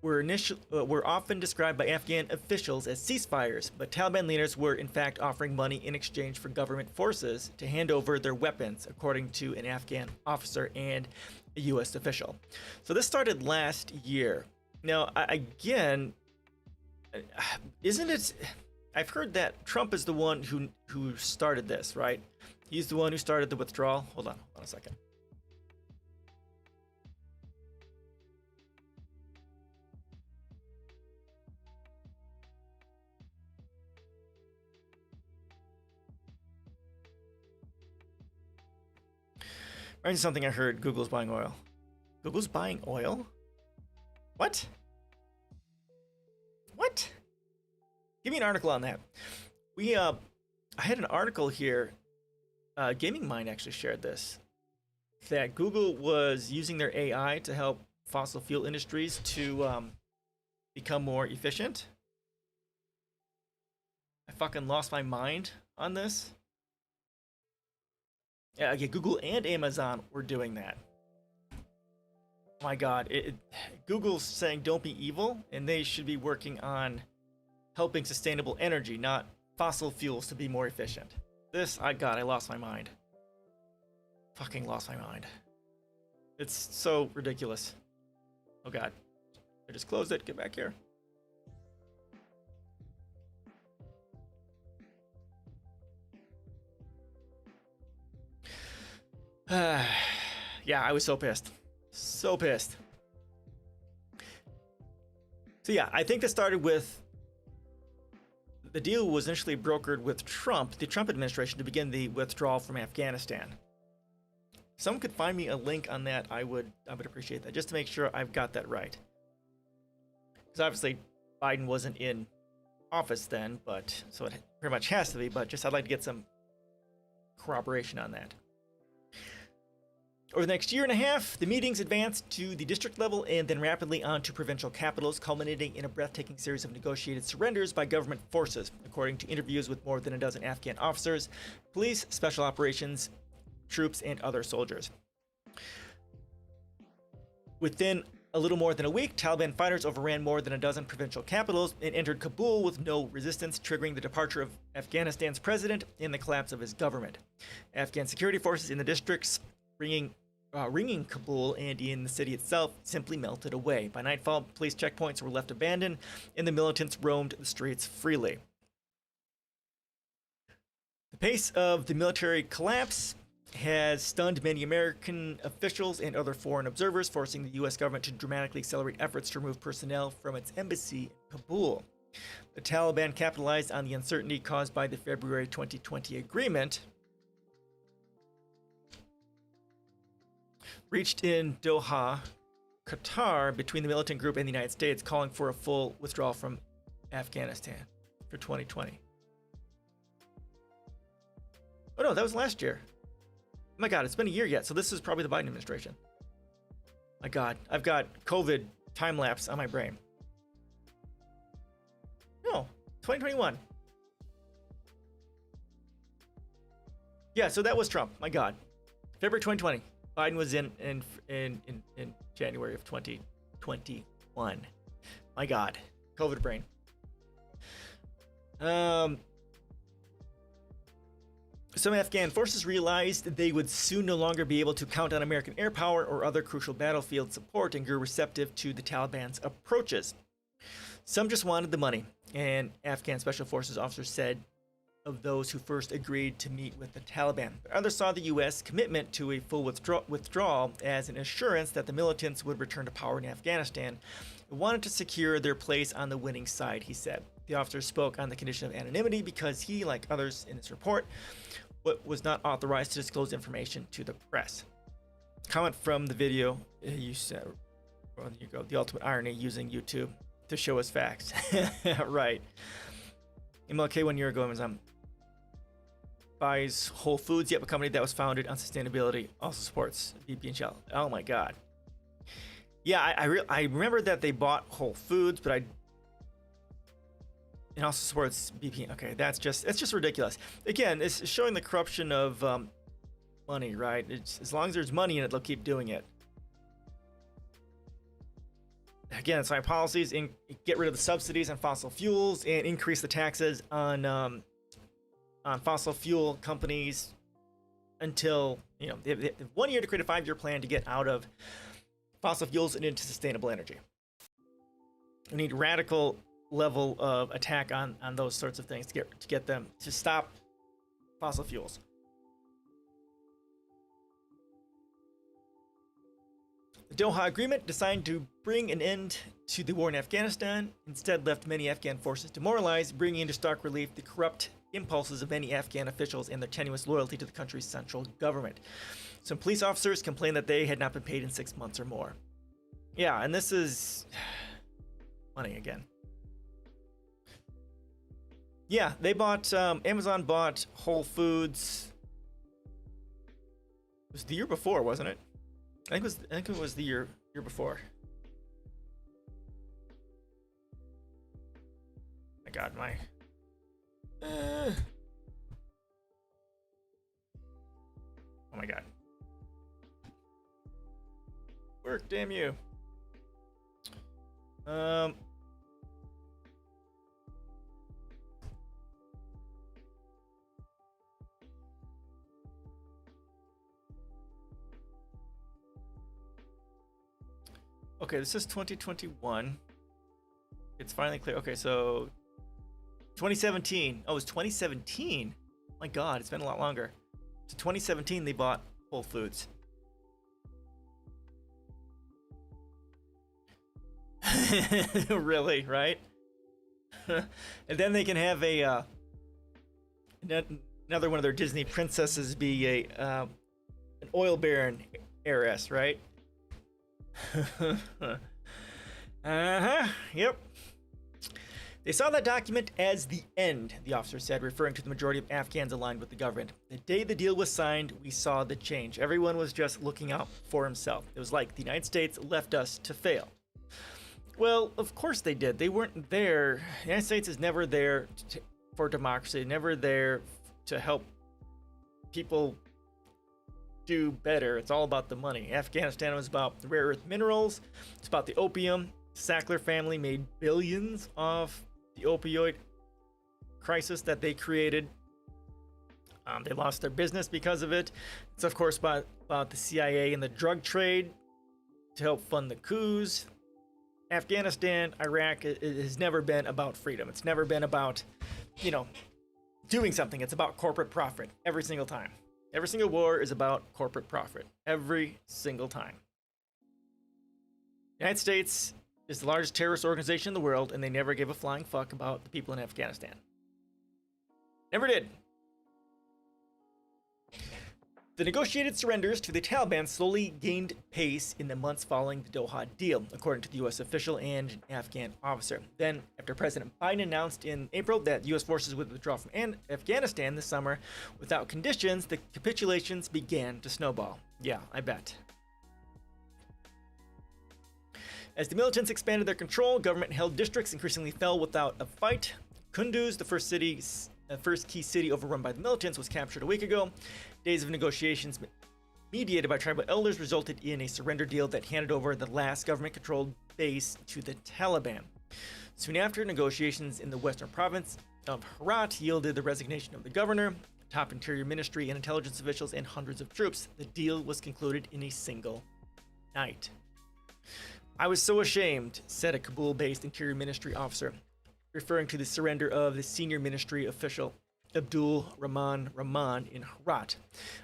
were often described by Afghan officials as ceasefires, but Taliban leaders were in fact offering money in exchange for government forces to hand over their weapons, according to an Afghan officer and a U.S. official. So this started last year. Now, again, isn't it? I've heard that Trump is the one who started this, right? He's the one who started the withdrawal. Hold on a second. Right, something I heard. Google's buying oil. Google's buying oil? What? What? Give me an article on that. I had an article here. Gaming Mind actually shared this. That Google was using their AI to help fossil fuel industries to become more efficient. I fucking lost my mind on this. Yeah, Google and Amazon were doing that. My God, Google's saying don't be evil, and they should be working on helping sustainable energy, not fossil fuels, to be more efficient. I lost my mind. Fucking lost my mind. It's so ridiculous. Oh God, I just closed it. Get back here. Yeah, I was so pissed. So pissed. So yeah, I think this started with the deal was initially brokered with Trump, the Trump administration, to begin the withdrawal from Afghanistan. If someone could find me a link on that, I would appreciate that, just to make sure I've got that right. Because obviously Biden wasn't in office then, but so it pretty much has to be, but just I'd like to get some corroboration on that. Over the next year and a half, the meetings advanced to the district level and then rapidly on to provincial capitals, culminating in a breathtaking series of negotiated surrenders by government forces, according to interviews with more than a dozen Afghan officers, police, special operations, troops, and other soldiers. Within a little more than a week, Taliban fighters overran more than a dozen provincial capitals and entered Kabul with no resistance, triggering the departure of Afghanistan's president and the collapse of his government. Afghan security forces in the districts ringing Kabul and in the city itself simply melted away. By nightfall, police checkpoints were left abandoned, and the militants roamed the streets freely. The pace of the military collapse has stunned many American officials and other foreign observers, forcing the U.S. government to dramatically accelerate efforts to remove personnel from its embassy in Kabul. The Taliban capitalized on the uncertainty caused by the February 2020 agreement reached in Doha, Qatar, between the militant group and the United States, calling for a full withdrawal from Afghanistan for 2020. Oh no, that was last year. Oh my God, it's been a year yet, so this is probably the Biden administration. My God, I've got COVID time lapse on my brain. No, 2021. Yeah, so that was Trump. My God, February 2020. Biden was in January of 2021. My God, COVID brain. Some Afghan forces realized they would soon no longer be able to count on American air power or other crucial battlefield support and grew receptive to the Taliban's approaches. Some just wanted the money, and Afghan Special Forces officers said of those who first agreed to meet with the Taliban. But others saw the U.S. commitment to a full withdrawal as an assurance that the militants would return to power in Afghanistan and wanted to secure their place on the winning side, he said. The officer spoke on the condition of anonymity because he, like others in this report, was not authorized to disclose information to the press. Comment from the video, you said, well, there you go, the ultimate irony, using YouTube to show us facts. Right. MLK 1 year ago, Amazon. buys Whole Foods, yep, a company that was founded on sustainability, also supports BP and Shell. Oh my God. Yeah, I remember that they bought Whole Foods, but it also supports BP. Okay, it's just ridiculous. Again, it's showing the corruption of money, right? It's, as long as there's money in it, they'll keep doing it. Again, sign policies and get rid of the subsidies on fossil fuels and increase the taxes on fossil fuel companies until, you know, they have 1 year to create a 5-year plan to get out of fossil fuels and into sustainable energy. We need radical level of attack on those sorts of things to get them to stop fossil fuels. The Doha Agreement, designed to bring an end to the war in Afghanistan, instead left many Afghan forces demoralized, bringing into stark relief the corrupt impulses of many Afghan officials and their tenuous loyalty to the country's central government. Some police officers complained that they had not been paid in 6 months or more. Yeah, and this is money again. Yeah, they bought, Amazon bought Whole Foods. It was the year before, wasn't it? I think it was the year before. My God, oh my God. Work, damn you. Okay, this is 2021. It's finally clear. Okay, so 2017. Oh, it was 2017. My God, it's been a lot longer. So 2017, they bought Whole Foods. Really, right? And then they can have a another one of their Disney princesses be an oil baron heiress, right? Yep. They saw that document as the end, the officer said, referring to the majority of Afghans aligned with the government. The day the deal was signed, we saw the change. Everyone was just looking out for himself. It was like the United States left us to fail. Well, of course they did. They weren't there. The United States is never there for democracy, never there to help people do better. It's all about the money. Afghanistan was about the rare earth minerals. It's about the opium. Sackler family made billions off the opioid crisis that they created. They lost their business because of it. It's of course about the CIA and the drug trade to help fund the coups. Afghanistan, Iraq, it has never been about freedom. It's never been about, you know, doing something. It's about corporate profit every single time. Every single war is about corporate profit. Every single time. The United States is the largest terrorist organization in the world, and they never gave a flying fuck about the people in Afghanistan. Never did. The negotiated surrenders to the Taliban slowly gained pace in the months following the Doha deal, according to the U.S. official and an Afghan officer. Then, after President Biden announced in April that U.S. forces would withdraw from Afghanistan this summer without conditions, the capitulations began to snowball. Yeah, I bet. As the militants expanded their control, government-held districts increasingly fell without a fight. Kunduz, the first key city overrun by the militants, was captured a week ago. Days of negotiations mediated by tribal elders resulted in a surrender deal that handed over the last government-controlled base to the Taliban. Soon after, negotiations in the western province of Herat yielded the resignation of the governor, top interior ministry and intelligence officials, and hundreds of troops. The deal was concluded in a single night. I was so ashamed, said a Kabul-based interior ministry officer, referring to the surrender of the senior ministry official Abdul Rahman in Herat.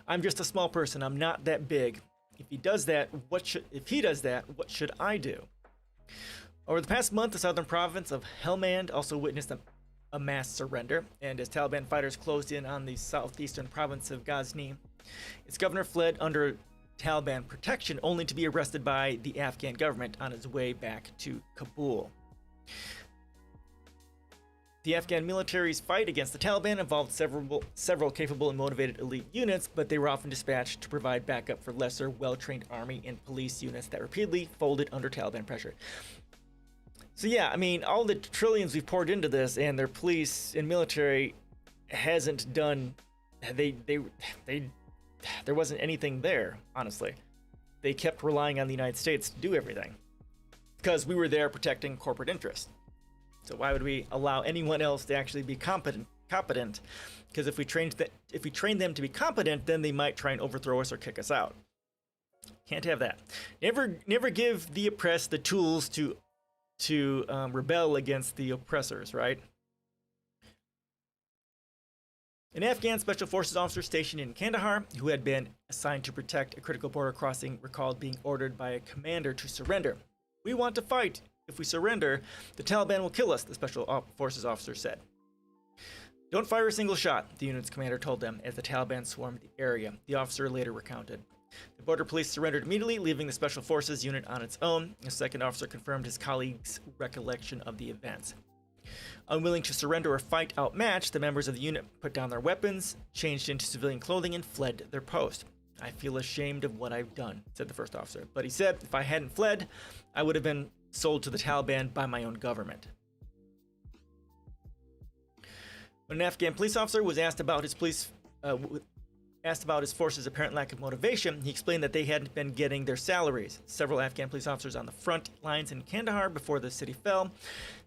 I'm just a small person. I'm not that big. If he does that, what should I do? Over the past month, the southern province of Helmand also witnessed a mass surrender, and as Taliban fighters closed in on the southeastern province of Ghazni, its governor fled under Taliban protection, only to be arrested by the Afghan government on his way back to Kabul. The Afghan military's fight against the Taliban involved several capable and motivated elite units, but they were often dispatched to provide backup for lesser, well-trained army and police units that repeatedly folded under Taliban pressure. So yeah, I mean, all the trillions we've poured into this, and their police and military hasn't done. There wasn't anything there, honestly. They kept relying on the United States to do everything because we were there protecting corporate interests. So why would we allow anyone else to actually be competent? Because if we train them to be competent, then they might try and overthrow us or kick us out. Can't have that. Never give the oppressed the tools to rebel against the oppressors, right? An Afghan Special Forces officer stationed in Kandahar, who had been assigned to protect a critical border crossing, recalled being ordered by a commander to surrender. "We want to fight. If we surrender, the Taliban will kill us," the Special Forces officer said. "Don't fire a single shot," the unit's commander told them as the Taliban swarmed the area, the officer later recounted. The border police surrendered immediately, leaving the Special Forces unit on its own. A second officer confirmed his colleague's recollection of the events. Unwilling to surrender or fight outmatched, the members of the unit put down their weapons, changed into civilian clothing, and fled their post. "I feel ashamed of what I've done," said the first officer. But he said, "If I hadn't fled, I would have been sold to the Taliban by my own government." When an Afghan police officer was asked about his force's apparent lack of motivation, he explained that they hadn't been getting their salaries. Several Afghan police officers on the front lines in Kandahar before the city fell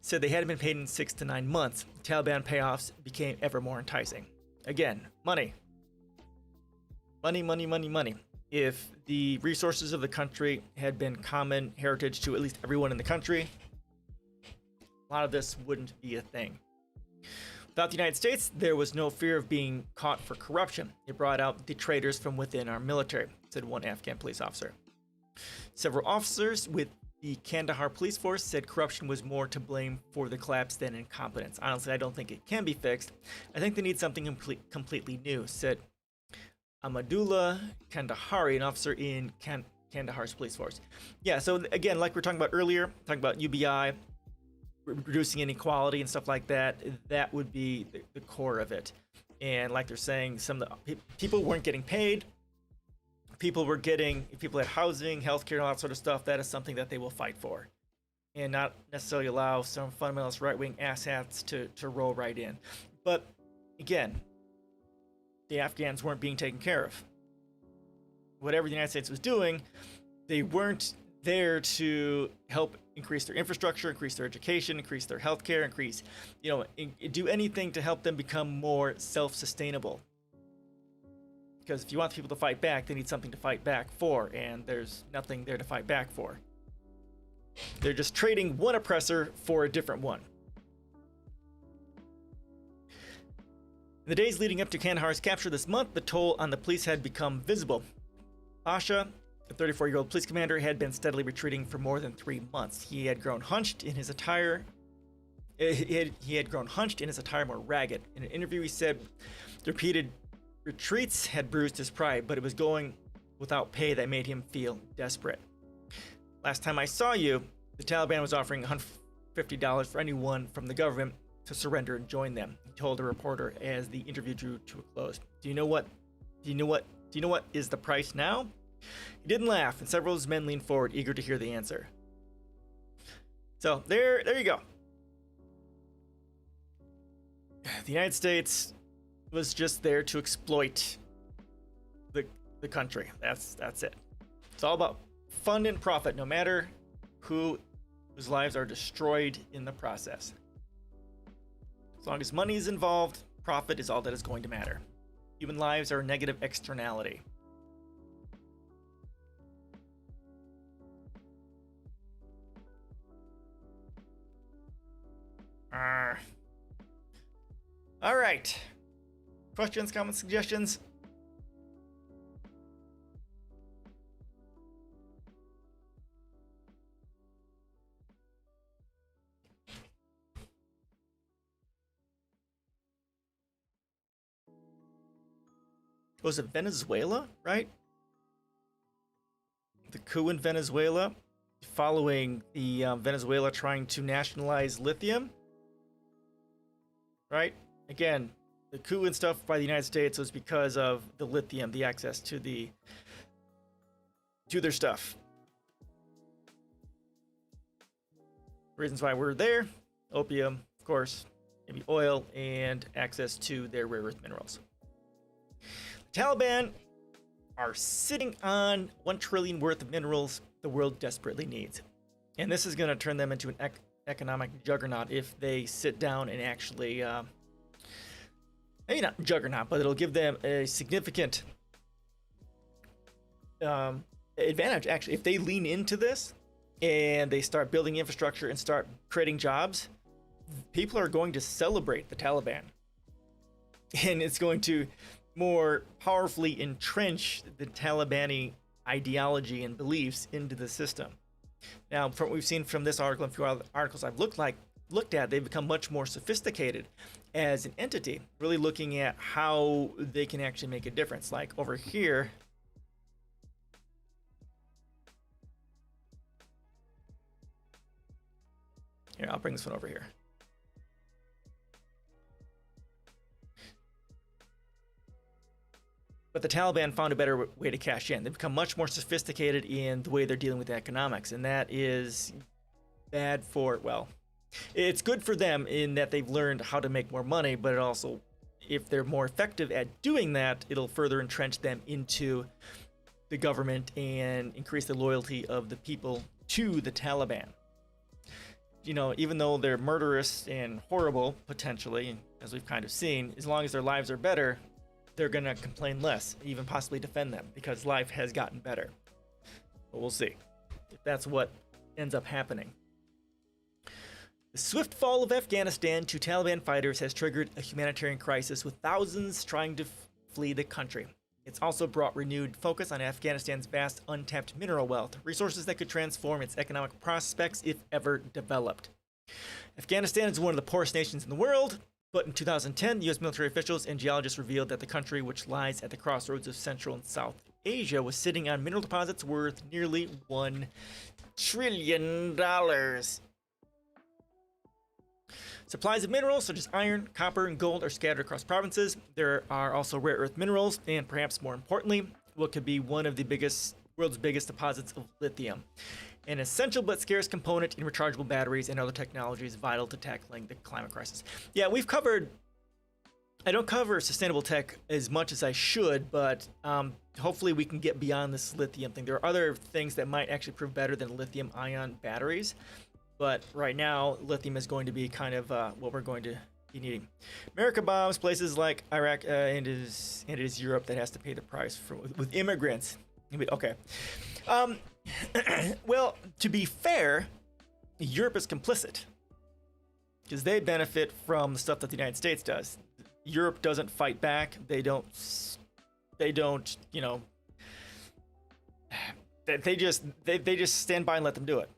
said they hadn't been paid in 6 to 9 months. Taliban payoffs became ever more enticing. Again, money. Money, money, money, money. If the resources of the country had been common heritage to at least everyone in the country, a lot of this wouldn't be a thing. Without the United States, there was no fear of being caught for corruption. It brought out the traitors from within our military, said one Afghan police officer. Several officers with the Kandahar police force said corruption was more to blame for the collapse than incompetence. Honestly, I don't think it can be fixed. I think they need something completely new, said Ahmadullah Kandahari, an officer in Kandahar's police force. Yeah, so again, like we were talking about earlier, talking about UBI, reducing inequality and stuff like that, that would be the core of it. And like they're saying, some of the people weren't getting paid. People had housing, healthcare, and all that sort of stuff. That is something that they will fight for, and not necessarily allow some fundamentalist right-wing asshats to roll right in. But again, the Afghans weren't being taken care of. Whatever the United States was doing, they weren't there to help increase their infrastructure, increase their education, increase their healthcare, do anything to help them become more self-sustainable. Because if you want people to fight back, they need something to fight back for, and there's nothing there to fight back for. They're just trading one oppressor for a different one. In the days leading up to Kandahar's capture this month, the toll on the police had become visible. Pasha, the 34-year-old police commander, had been steadily retreating for more than 3 months. He had grown hunched in his attire. He had grown hunched in his attire more ragged. In an interview, he said the repeated retreats had bruised his pride, but it was going without pay that made him feel desperate. "Last time I saw you, the Taliban was offering $150 for anyone from the government to surrender and join them," he told a reporter as the interview drew to a close. Do you know what is the price now? He didn't laugh, and several of his men leaned forward, eager to hear the answer. So there you go. The United States was just there to exploit the country. That's it. It's all about fun and profit, no matter whose lives are destroyed in the process. As long as money is involved, profit is all that is going to matter. Human lives are a negative externality. All right. Questions, comments, suggestions? Was it Venezuela, right? The coup in Venezuela, following the Venezuela trying to nationalize lithium. right? Again, the coup and stuff by the United States was because of the lithium, the access to their stuff. Reasons why we're there: opium, of course, maybe oil, and access to their rare earth minerals. The Taliban are sitting on 1 trillion worth of minerals the world desperately needs. And this is going to turn them into an economic juggernaut if they sit down and actually, maybe not juggernaut, but it'll give them a significant advantage, actually. If they lean into this and they start building infrastructure and start creating jobs, people are going to celebrate the Taliban. And it's going to more powerfully entrench the Taliban ideology and beliefs into the system. Now, from what we've seen from this article and a few other articles I've looked at, they've become much more sophisticated as an entity, really looking at how they can actually make a difference. Like over here, I'll bring this one over here. But the Taliban found a better way to cash in. They've become much more sophisticated in the way they're dealing with economics, and that is bad for, well, it's good for them in that they've learned how to make more money, but it also, if they're more effective at doing that, it'll further entrench them into the government and increase the loyalty of the people to the Taliban. You know, even though they're murderous and horrible, potentially, as we've kind of seen, as long as their lives are better, they're going to complain less, even possibly defend them, because life has gotten better. But we'll see if that's what ends up happening. The swift fall of Afghanistan to Taliban fighters has triggered a humanitarian crisis, with thousands trying to flee the country. It's also brought renewed focus on Afghanistan's vast untapped mineral wealth, resources that could transform its economic prospects if ever developed. Afghanistan is one of the poorest nations in the world, but in 2010, U.S. military officials and geologists revealed that the country, which lies at the crossroads of Central and South Asia, was sitting on mineral deposits worth nearly $1 trillion. Supplies of minerals such as iron, copper, and gold are scattered across provinces. There are also rare earth minerals, and perhaps more importantly, what could be one of the world's biggest deposits of lithium, an essential but scarce component in rechargeable batteries and other technologies vital to tackling the climate crisis. Yeah, I don't cover sustainable tech as much as I should, but hopefully we can get beyond this lithium thing. There are other things that might actually prove better than lithium-ion batteries, but right now, lithium is going to be kind of what we're going to be needing. America bombs places like Iraq, and it is Europe that has to pay the price with immigrants. Okay. Well, to be fair, Europe is complicit because they benefit from the stuff that the United States does. Europe doesn't fight back. They don't, you know, they just stand by and let them do it.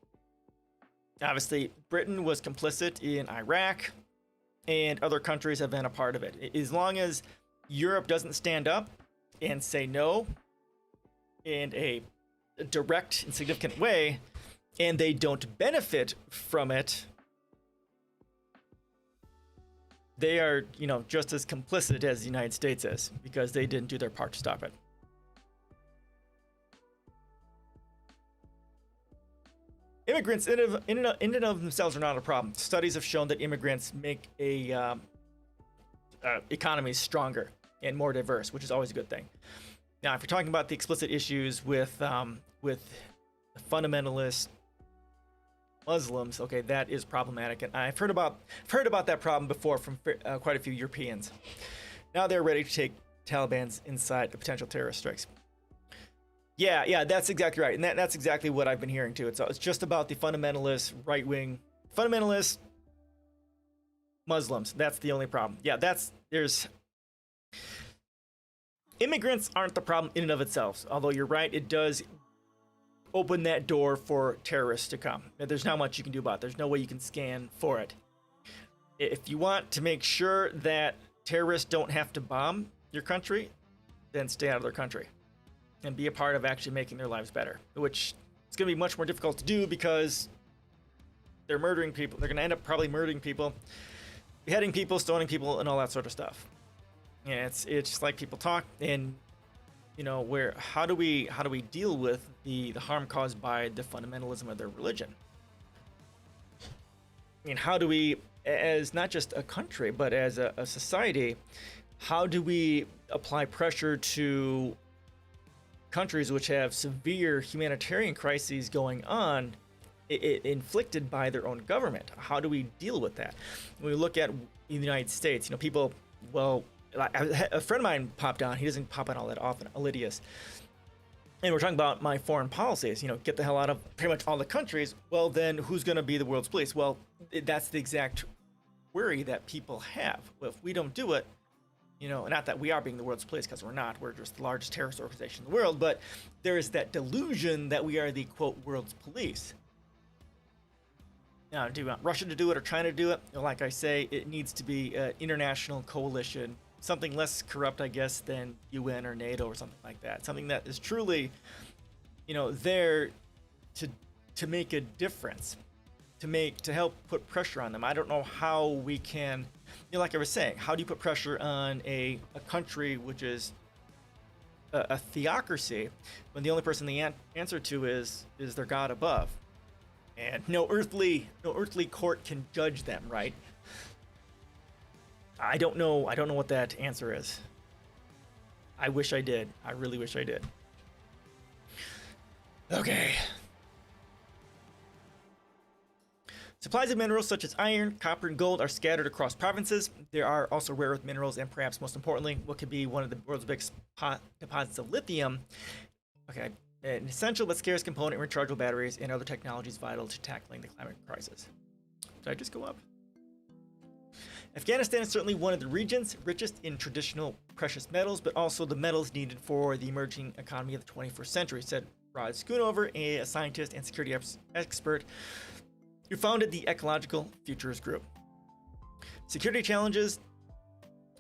Obviously, Britain was complicit in Iraq, and other countries have been a part of it. As long as Europe doesn't stand up and say no in a direct and significant way, and they don't benefit from it, they are, you know, just as complicit as the United States is, because they didn't do their part to stop it. Immigrants in and of themselves are not a problem. Studies have shown that immigrants make a economies stronger and more diverse, which is always a good thing. Now, if you're talking about the explicit issues with fundamentalist Muslims, okay, that is problematic, and I've heard about that problem before from quite a few Europeans. Now they're ready to take Taliban's inside the potential terrorist strikes. Yeah, that's exactly right, and that's exactly what I've been hearing too. It's just about the fundamentalist right-wing, fundamentalist Muslims. That's the only problem. Yeah, immigrants aren't the problem in and of itself. Although you're right, it does open that door for terrorists to come. There's not much you can do about it. There's no way you can scan for it. If you want to make sure that terrorists don't have to bomb your country, then stay out of their country and be a part of actually making their lives better, which is going to be much more difficult to do because they're murdering people. They're going to end up probably murdering people beheading people, stoning people, and all that sort of stuff. And it's just like people talk, and you know, where how do we deal with the harm caused by the fundamentalism of their religion? I mean, how do we, as not just a country, but as a society, how do we apply pressure to countries which have severe humanitarian crises going on, inflicted by their own government? How do we deal with that? When we look at the United States, you know, people, well, a friend of mine popped on. He doesn't pop on all that often, Elidius. And we're talking about my foreign policies, you know, get the hell out of pretty much all the countries. Well, then who's going to be the world's police? Well, that's the exact worry that people have. Well, if we don't do it, you know, not that we are being the world's police, because we're not. We're just the largest terrorist organization in the world. But there is that delusion that we are the, quote, world's police. Now, do you want Russia to do it or China to do it? Like I say, it needs to be an international coalition, something less corrupt, I guess, than UN or NATO or something like that. Something that is truly, you know, there to make a difference, to help put pressure on them. I don't know how we can, you know, like I was saying, how do you put pressure on a country which is a theocracy when the only person they answer to is their God above, and no earthly court can judge them, right? I don't know what that answer is. I wish I did. I really wish I did. Okay. Supplies of minerals such as iron, copper, and gold are scattered across provinces. There are also rare earth minerals, and perhaps most importantly, what could be one of the world's biggest deposits of lithium. Okay, an essential but scarce component in rechargeable batteries and other technologies vital to tackling the climate crisis. Did I just go up? Afghanistan is certainly one of the regions richest in traditional precious metals, but also the metals needed for the emerging economy of the 21st century, said Rod Schoonover, a scientist and security expert who founded the Ecological Futures Group. Security challenges,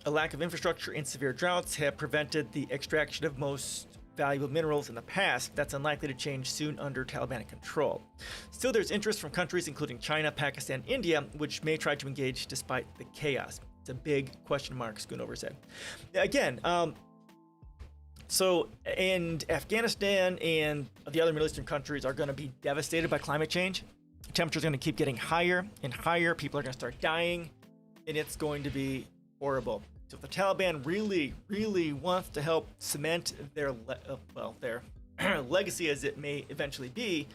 a lack of infrastructure, and severe droughts have prevented the extraction of most valuable minerals in the past. That's unlikely to change soon under Taliban control. Still, there's interest from countries including China, Pakistan, India, which may try to engage despite the chaos. It's a big question mark, Schoonover said. Again, and Afghanistan and the other Middle Eastern countries are going to be devastated by climate change. Temperatures are going to keep getting higher and higher. People are going to start dying, and it's going to be horrible. So if the Taliban really, really wants to help cement their legacy as it may eventually be,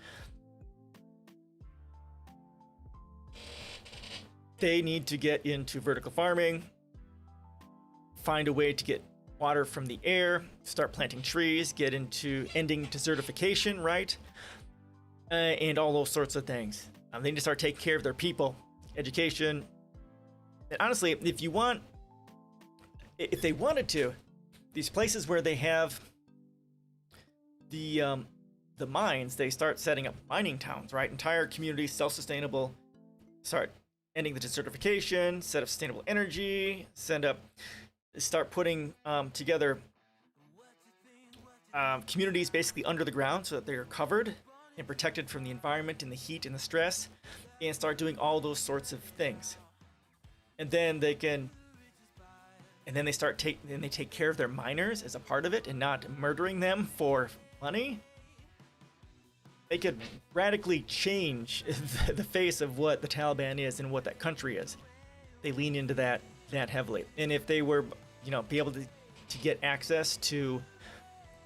they need to get into vertical farming, find a way to get water from the air, start planting trees, get into ending desertification, right? And all those sorts of things. They need to start taking care of their people, education. And honestly, if they wanted to, these places where they have the mines, they start setting up mining towns, right? Entire communities, self-sustainable, start ending the desertification, set up sustainable energy, start putting together communities basically under the ground so that they are covered and protected from the environment and the heat and the stress, and start doing all those sorts of things. And then they take care of their miners as a part of it and not murdering them for money. They could radically change the face of what the Taliban is and what that country is. They lean into that heavily. And if they were, be able to get access to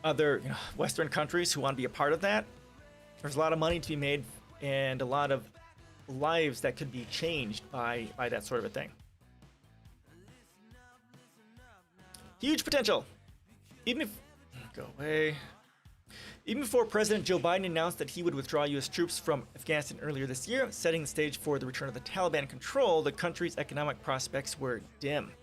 other Western countries who want to be a part of that, there's a lot of money to be made and a lot of lives that could be changed by that sort of a thing. Huge potential. Even before President Joe Biden announced that he would withdraw U.S. troops from Afghanistan earlier this year, setting the stage for the return of the Taliban control, the country's economic prospects were dim.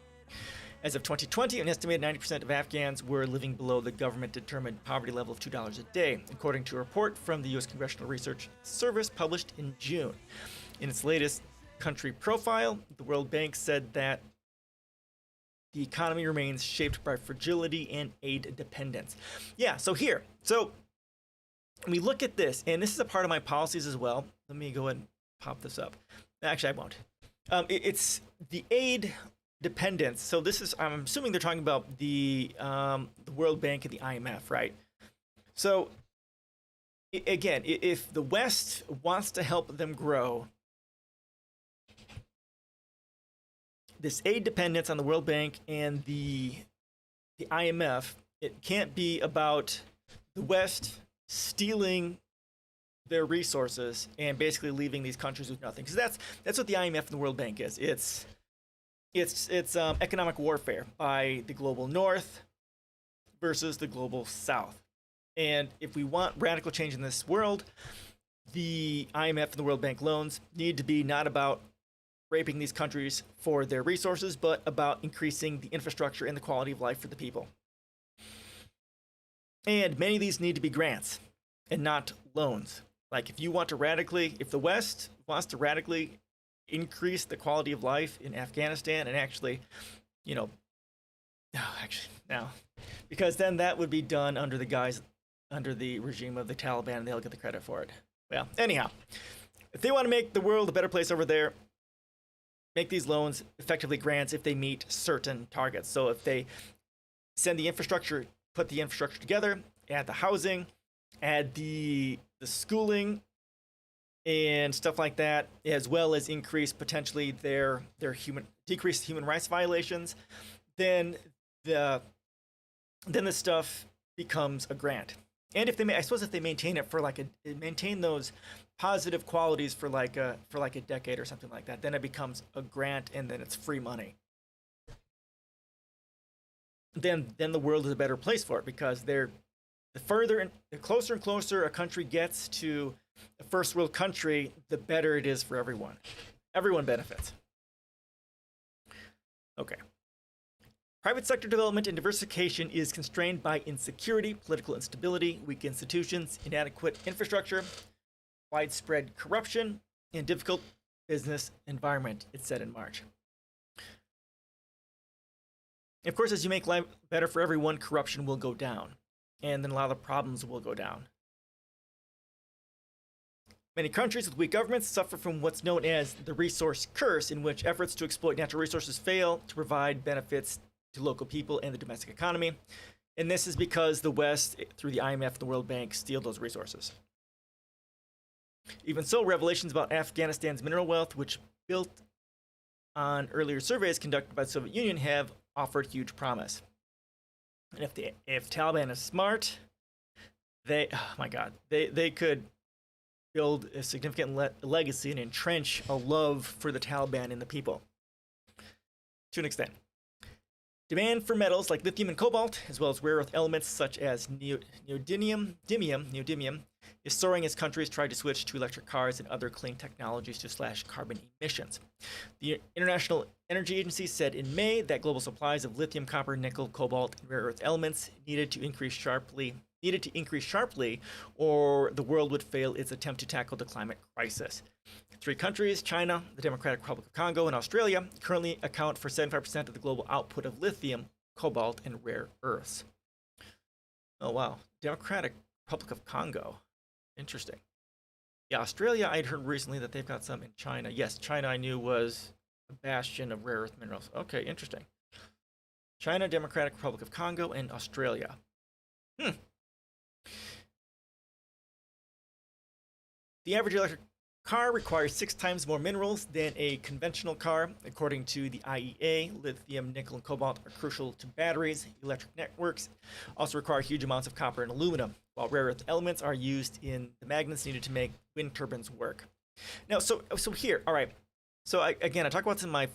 As of 2020, an estimated 90% of Afghans were living below the government-determined poverty level of $2 a day, according to a report from the U.S. Congressional Research Service published in June. In its latest country profile, the World Bank said that the economy remains shaped by fragility and aid dependence. Yeah, so we look at this, and this is a part of my policies as well. Let me go ahead and pop this up. Actually, I won't. It's the aid dependence. So this is, I'm assuming they're talking about the World Bank and the IMF, right? So again, if the West wants to help them grow, this aid dependence on the World Bank and the IMF, it can't be about the West stealing their resources and basically leaving these countries with nothing. Because that's what the IMF and the World Bank is. It's economic warfare by the global North versus the global South. And if we want radical change in this world, the IMF and the World Bank loans need to be not about raping these countries for their resources, but about increasing the infrastructure and the quality of life for the people. And many of these need to be grants and not loans. Like if the West wants to radically increase the quality of life in Afghanistan and actually, because then that would be done under the regime of the Taliban and they'll get the credit for it. Well, anyhow, if they want to make the world a better place over there, make these loans effectively grants if they meet certain targets. So if they send the infrastructure, put the infrastructure together, add the housing, add the schooling and stuff like that, as well as increase potentially decrease human rights violations, then the stuff becomes a grant. And if they maintain it for maintain those positive qualities for like a decade or something like that, then it becomes a grant and then it's free money. Then the world is a better place for it, because the closer and closer a country gets to a first world country, the better it is for everyone. Everyone benefits. Okay. Private sector development and diversification is constrained by insecurity, political instability, weak institutions, inadequate infrastructure, widespread corruption, and difficult business environment, it said in March. Of course, as you make life better for everyone, corruption will go down, and then a lot of the problems will go down. Many countries with weak governments suffer from what's known as the resource curse, in which efforts to exploit natural resources fail to provide benefits to local people and the domestic economy. And this is because the West, through the IMF and the World Bank, steal those resources. Even so, revelations about Afghanistan's mineral wealth, which built on earlier surveys conducted by the Soviet Union, have offered huge promise. And if Taliban is smart, they could build a significant legacy and entrench a love for the Taliban and the people, to an extent. Demand for metals like lithium and cobalt, as well as rare earth elements such as neodymium, is soaring as countries try to switch to electric cars and other clean technologies to slash carbon emissions. The International Energy Agency said in May that global supplies of lithium, copper, nickel, cobalt, and rare earth elements needed to increase sharply, or the world would fail its attempt to tackle the climate crisis. 3 countries, China, the Democratic Republic of Congo, and Australia, currently account for 75% of the global output of lithium, cobalt, and rare earths. Oh, wow. Democratic Republic of Congo. Interesting. Yeah, Australia, I'd heard recently that they've got some in China. Yes, China I knew was a bastion of rare earth minerals. Okay, interesting. China, Democratic Republic of Congo, and Australia. The average electric car requires 6 times more minerals than a conventional car. According to the IEA, lithium, nickel, and cobalt are crucial to batteries. Electric networks also require huge amounts of copper and aluminum, while rare earth elements are used in the magnets needed to make wind turbines work. Now, so here, all right. So I talk about this in my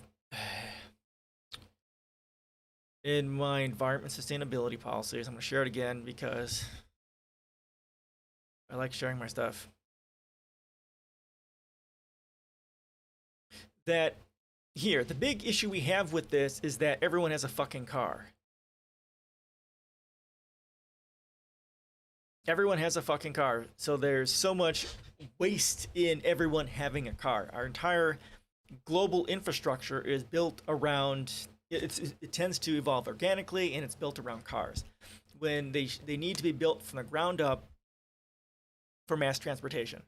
environment sustainability policies. I'm going to share it again because I like sharing my stuff. That here, the big issue we have with this is that everyone has a fucking car. Everyone has a fucking car. So there's so much waste in everyone having a car. Our entire global infrastructure is built around, it tends to evolve organically, and it's built around cars. When they need to be built from the ground up for mass transportation.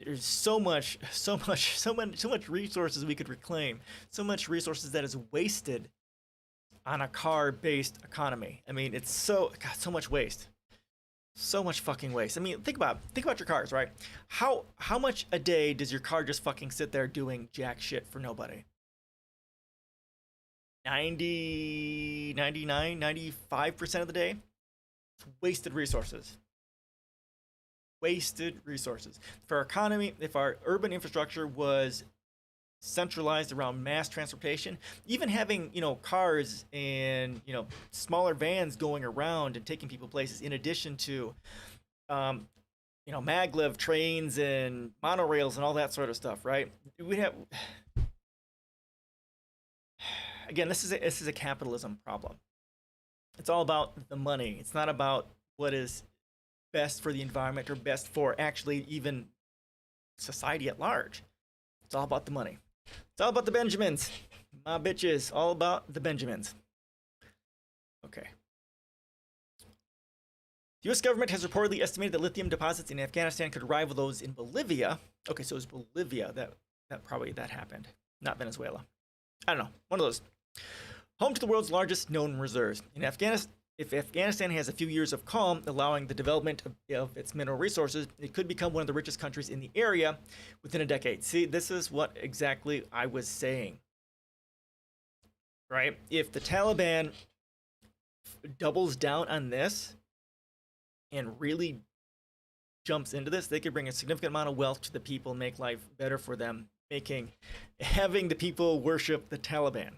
There's so much resources we could reclaim. So much resources that is wasted on a car-based economy. I mean, it's so much waste. So much fucking waste. I mean, think about your cars, right? How much a day does your car just fucking sit there doing jack shit for nobody? 90, 99, 95% of the day? It's wasted resources. Wasted resources. For our economy, if our urban infrastructure was centralized around mass transportation, even having, cars and, smaller vans going around and taking people places, in addition to, maglev trains and monorails and all that sort of stuff, right? We'd have, again, this is a capitalism problem. It's all about the money. It's not about what is best for the environment or best for actually even society at large. It's all about the money. It's all about the Benjamins. My bitches. All about the Benjamins. Okay. The U.S. government has reportedly estimated that lithium deposits in Afghanistan could rival those in Bolivia. Okay, so it was Bolivia that probably happened, not Venezuela. I don't know. One of those. Home to the world's largest known reserves. In Afghanistan, if Afghanistan has a few years of calm, allowing the development of its mineral resources, it could become one of the richest countries in the area within a decade. See, this is what exactly I was saying. Right? If the Taliban doubles down on this and really jumps into this, they could bring a significant amount of wealth to the people and make life better for them, having the people worship the Taliban.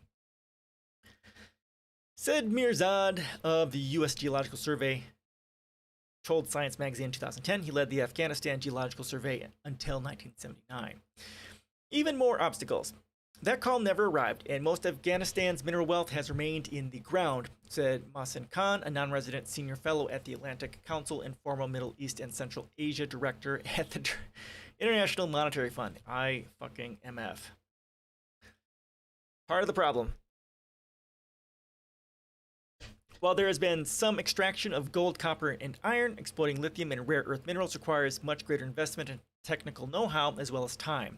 Said Mirzad of the U.S. Geological Survey told Science Magazine in 2010 he led the Afghanistan Geological Survey until 1979. Even more obstacles. That call never arrived, and most of Afghanistan's mineral wealth has remained in the ground, said Mohsen Khan, a non-resident senior fellow at the Atlantic Council and former Middle East and Central Asia director at the International Monetary Fund. I fucking MF. Part of the problem. While there has been some extraction of gold, copper, and iron, exploiting lithium and rare earth minerals requires much greater investment and technical know-how as well as time.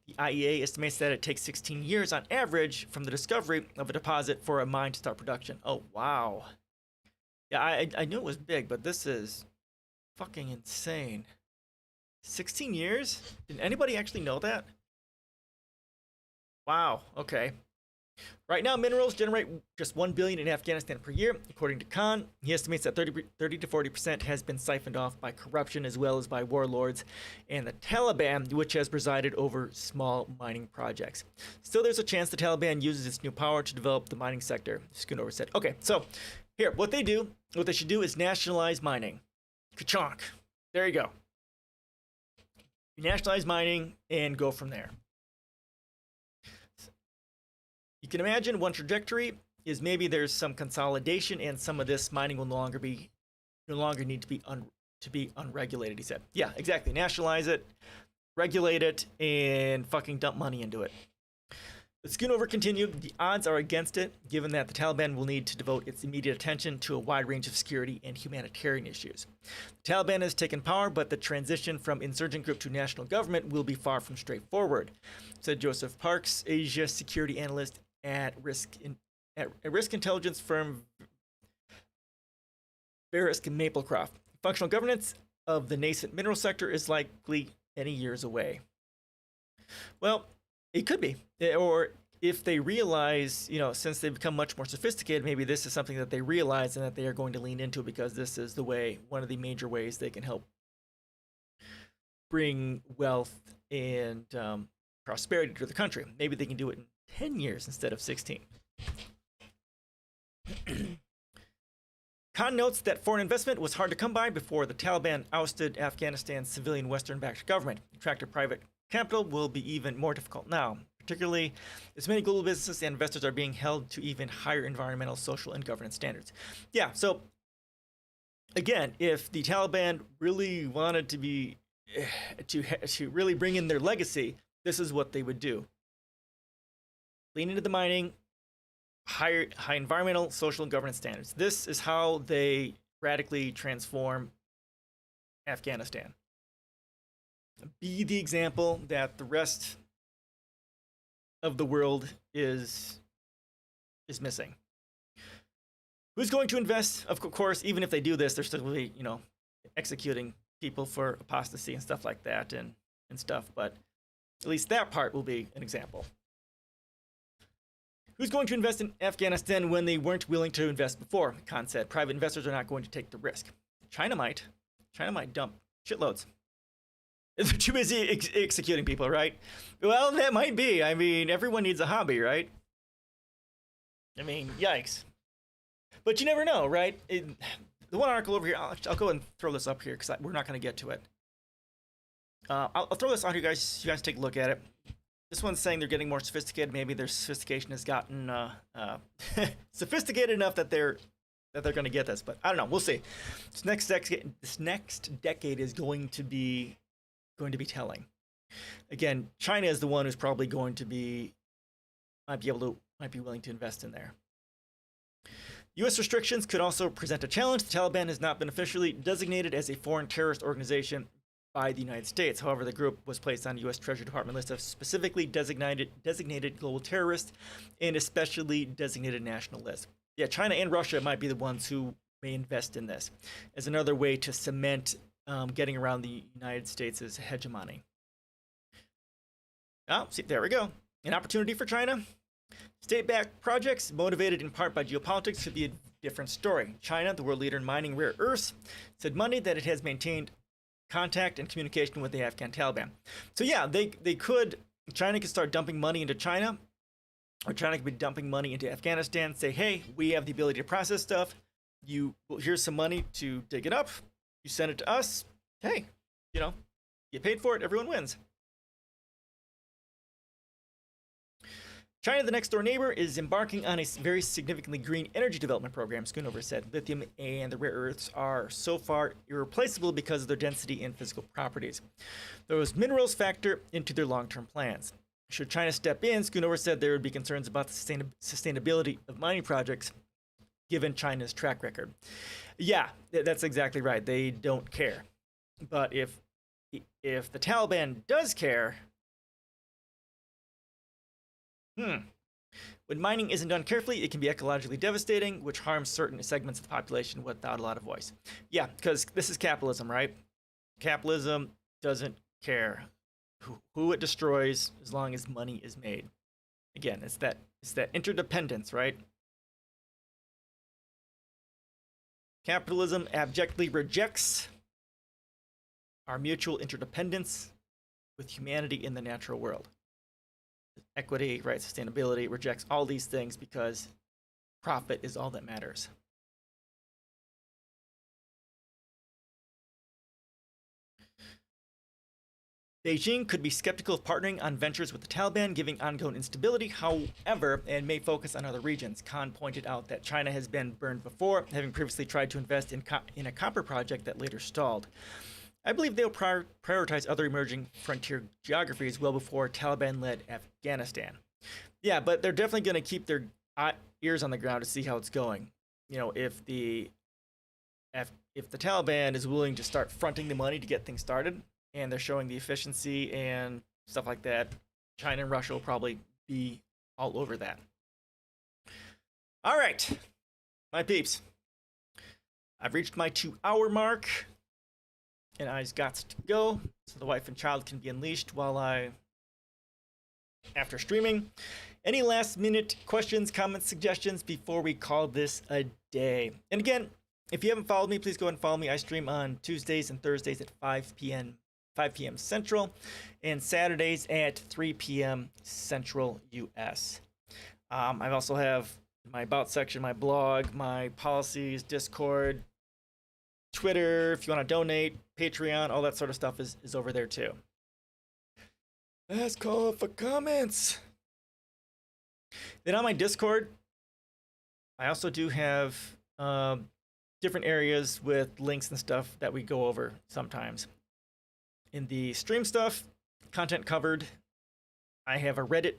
The IEA estimates that it takes 16 years on average from the discovery of a deposit for a mine to start production. Oh, wow. Yeah, I knew it was big, but this is fucking insane. 16 years? Did anybody actually know that? Wow, okay. Right now, minerals generate just $1 billion in Afghanistan per year, according to Khan. He estimates that 30 to 40% has been siphoned off by corruption as well as by warlords and the Taliban, which has presided over small mining projects. Still, there's a chance the Taliban uses its new power to develop the mining sector. Schoonover said. Okay, so here, what they should do is nationalize mining. Ka-chonk. There you go. Nationalize mining and go from there. You can imagine one trajectory is maybe there's some consolidation and some of this mining will no longer need to be unregulated, he said. Yeah, exactly. Nationalize it, regulate it, and fucking dump money into it. The Schoonover continued. The odds are against it, given that the Taliban will need to devote its immediate attention to a wide range of security and humanitarian issues. The Taliban has taken power, but the transition from insurgent group to national government will be far from straightforward, said Joseph Parks, Asia security analyst at risk intelligence firm Verisk Maplecroft. Functional governance of the nascent mineral sector is likely many years away. Well, it could be. Or if they realize, since they've become much more sophisticated, maybe this is something that they realize and that they are going to lean into because this is one of the major ways they can help bring wealth and prosperity to the country. Maybe they can do it in 10 years instead of 16. Khan notes that foreign investment was hard to come by before the Taliban ousted Afghanistan's civilian Western-backed government. Attracting private capital will be even more difficult now, particularly as many global businesses and investors are being held to even higher environmental, social, and governance standards. Yeah, so again, if the Taliban really wanted to be to really bring in their legacy, this is what they would do. Lean into the mining, high environmental, social, and governance standards. This is how they radically transform Afghanistan. be the example that the rest of the world is missing. Who's going to invest? Of course, even if they do this, they're still going to be, executing people for apostasy and stuff like that and stuff. But at least that part will be an example. Who's going to invest in Afghanistan when they weren't willing to invest before? Khan said private investors are not going to take the risk. China might. China might dump shitloads. They're too busy executing people, right? Well, that might be. I mean, everyone needs a hobby, right? I mean, yikes. But you never know, right? The one article over here, I'll go and throw this up here because we're not going to get to it. I'll throw this on you guys. You guys take a look at it. This one's saying they're getting more sophisticated. Maybe their sophistication has gotten sophisticated enough that they're going to get this. But I don't know. We'll see. This next decade is going to be telling. Again, China is the one who's probably going to might be willing to invest in there. U.S. restrictions could also present a challenge. The Taliban has not been officially designated as a foreign terrorist organization by the United States. However, the group was placed on the U.S. Treasury Department list of specifically designated global terrorists and especially designated national list. Yeah, China and Russia might be the ones who may invest in this as another way to cement getting around the United States' hegemony. Oh, see, there we go. An opportunity for China. State-backed projects motivated in part by geopolitics could be a different story. China, the world leader in mining rare earths, said Monday that it has maintained contact and communication with the Afghan Taliban. So yeah, China could start dumping money into China, or China could be dumping money into Afghanistan, say, hey, we have the ability to process stuff. Here's some money to dig it up. You send it to us. Hey, get paid for it. Everyone wins. China, the next door neighbor, is embarking on a very significantly green energy development program. Schoonover said lithium and the rare earths are so far irreplaceable because of their density and physical properties. Those minerals factor into their long-term plans. Should China step in, Schoonover said there would be concerns about the sustainability of mining projects given China's track record. Yeah, that's exactly right. They don't care. But if the Taliban does care, when mining isn't done carefully, it can be ecologically devastating, which harms certain segments of the population without a lot of voice. Yeah, because this is capitalism, right? Capitalism doesn't care who it destroys as long as money is made. Again, it's that interdependence, right? Capitalism abjectly rejects our mutual interdependence with humanity in the natural world. Equity, right, sustainability, rejects all these things because profit is all that matters. Beijing could be skeptical of partnering on ventures with the Taliban, giving ongoing instability, however, and may focus on other regions. Khan pointed out that China has been burned before, having previously tried to invest in a copper project that later stalled. I believe they'll prioritize other emerging frontier geographies well before Taliban-led Afghanistan. Yeah, but they're definitely going to keep their ears on the ground to see how it's going. If the Taliban is willing to start fronting the money to get things started, and they're showing the efficiency and stuff like that, China and Russia will probably be all over that. All right, my peeps. I've reached my 2-hour mark. And I's got to go, so the wife and child can be unleashed after streaming. Any last minute questions, comments, suggestions before we call this a day? And again, if you haven't followed me, please go ahead and follow me. I stream on Tuesdays and Thursdays at 5 p.m. Central, and Saturdays at 3 p.m. Central US. I also have my About section, my blog, my policies, Discord, Twitter, if you want to donate, Patreon, all that sort of stuff is over there too. Let's call for comments. Then on my Discord, I also do have different areas with links and stuff that we go over sometimes. In the stream stuff, content covered, I have a Reddit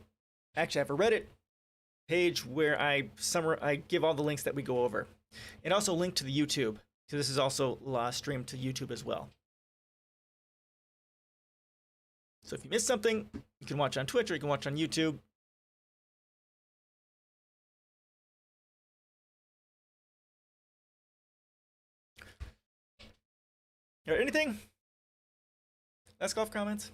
page where I give all the links that we go over. And also link to the YouTube. So this is also streamed to YouTube as well. So if you missed something, you can watch on Twitch or you can watch on YouTube. All right, anything? Last golf comments?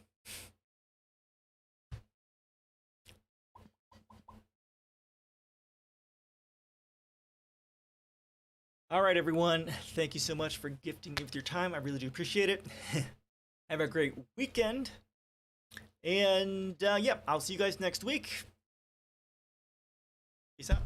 All right, everyone. Thank you so much for gifting me with your time. I really do appreciate it. Have a great weekend. And yeah, I'll see you guys next week. Peace out.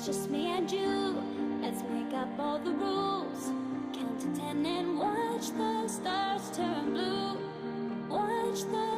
Just me and you, let's make up all the rules. Count to 10 and watch the stars turn blue. Watch the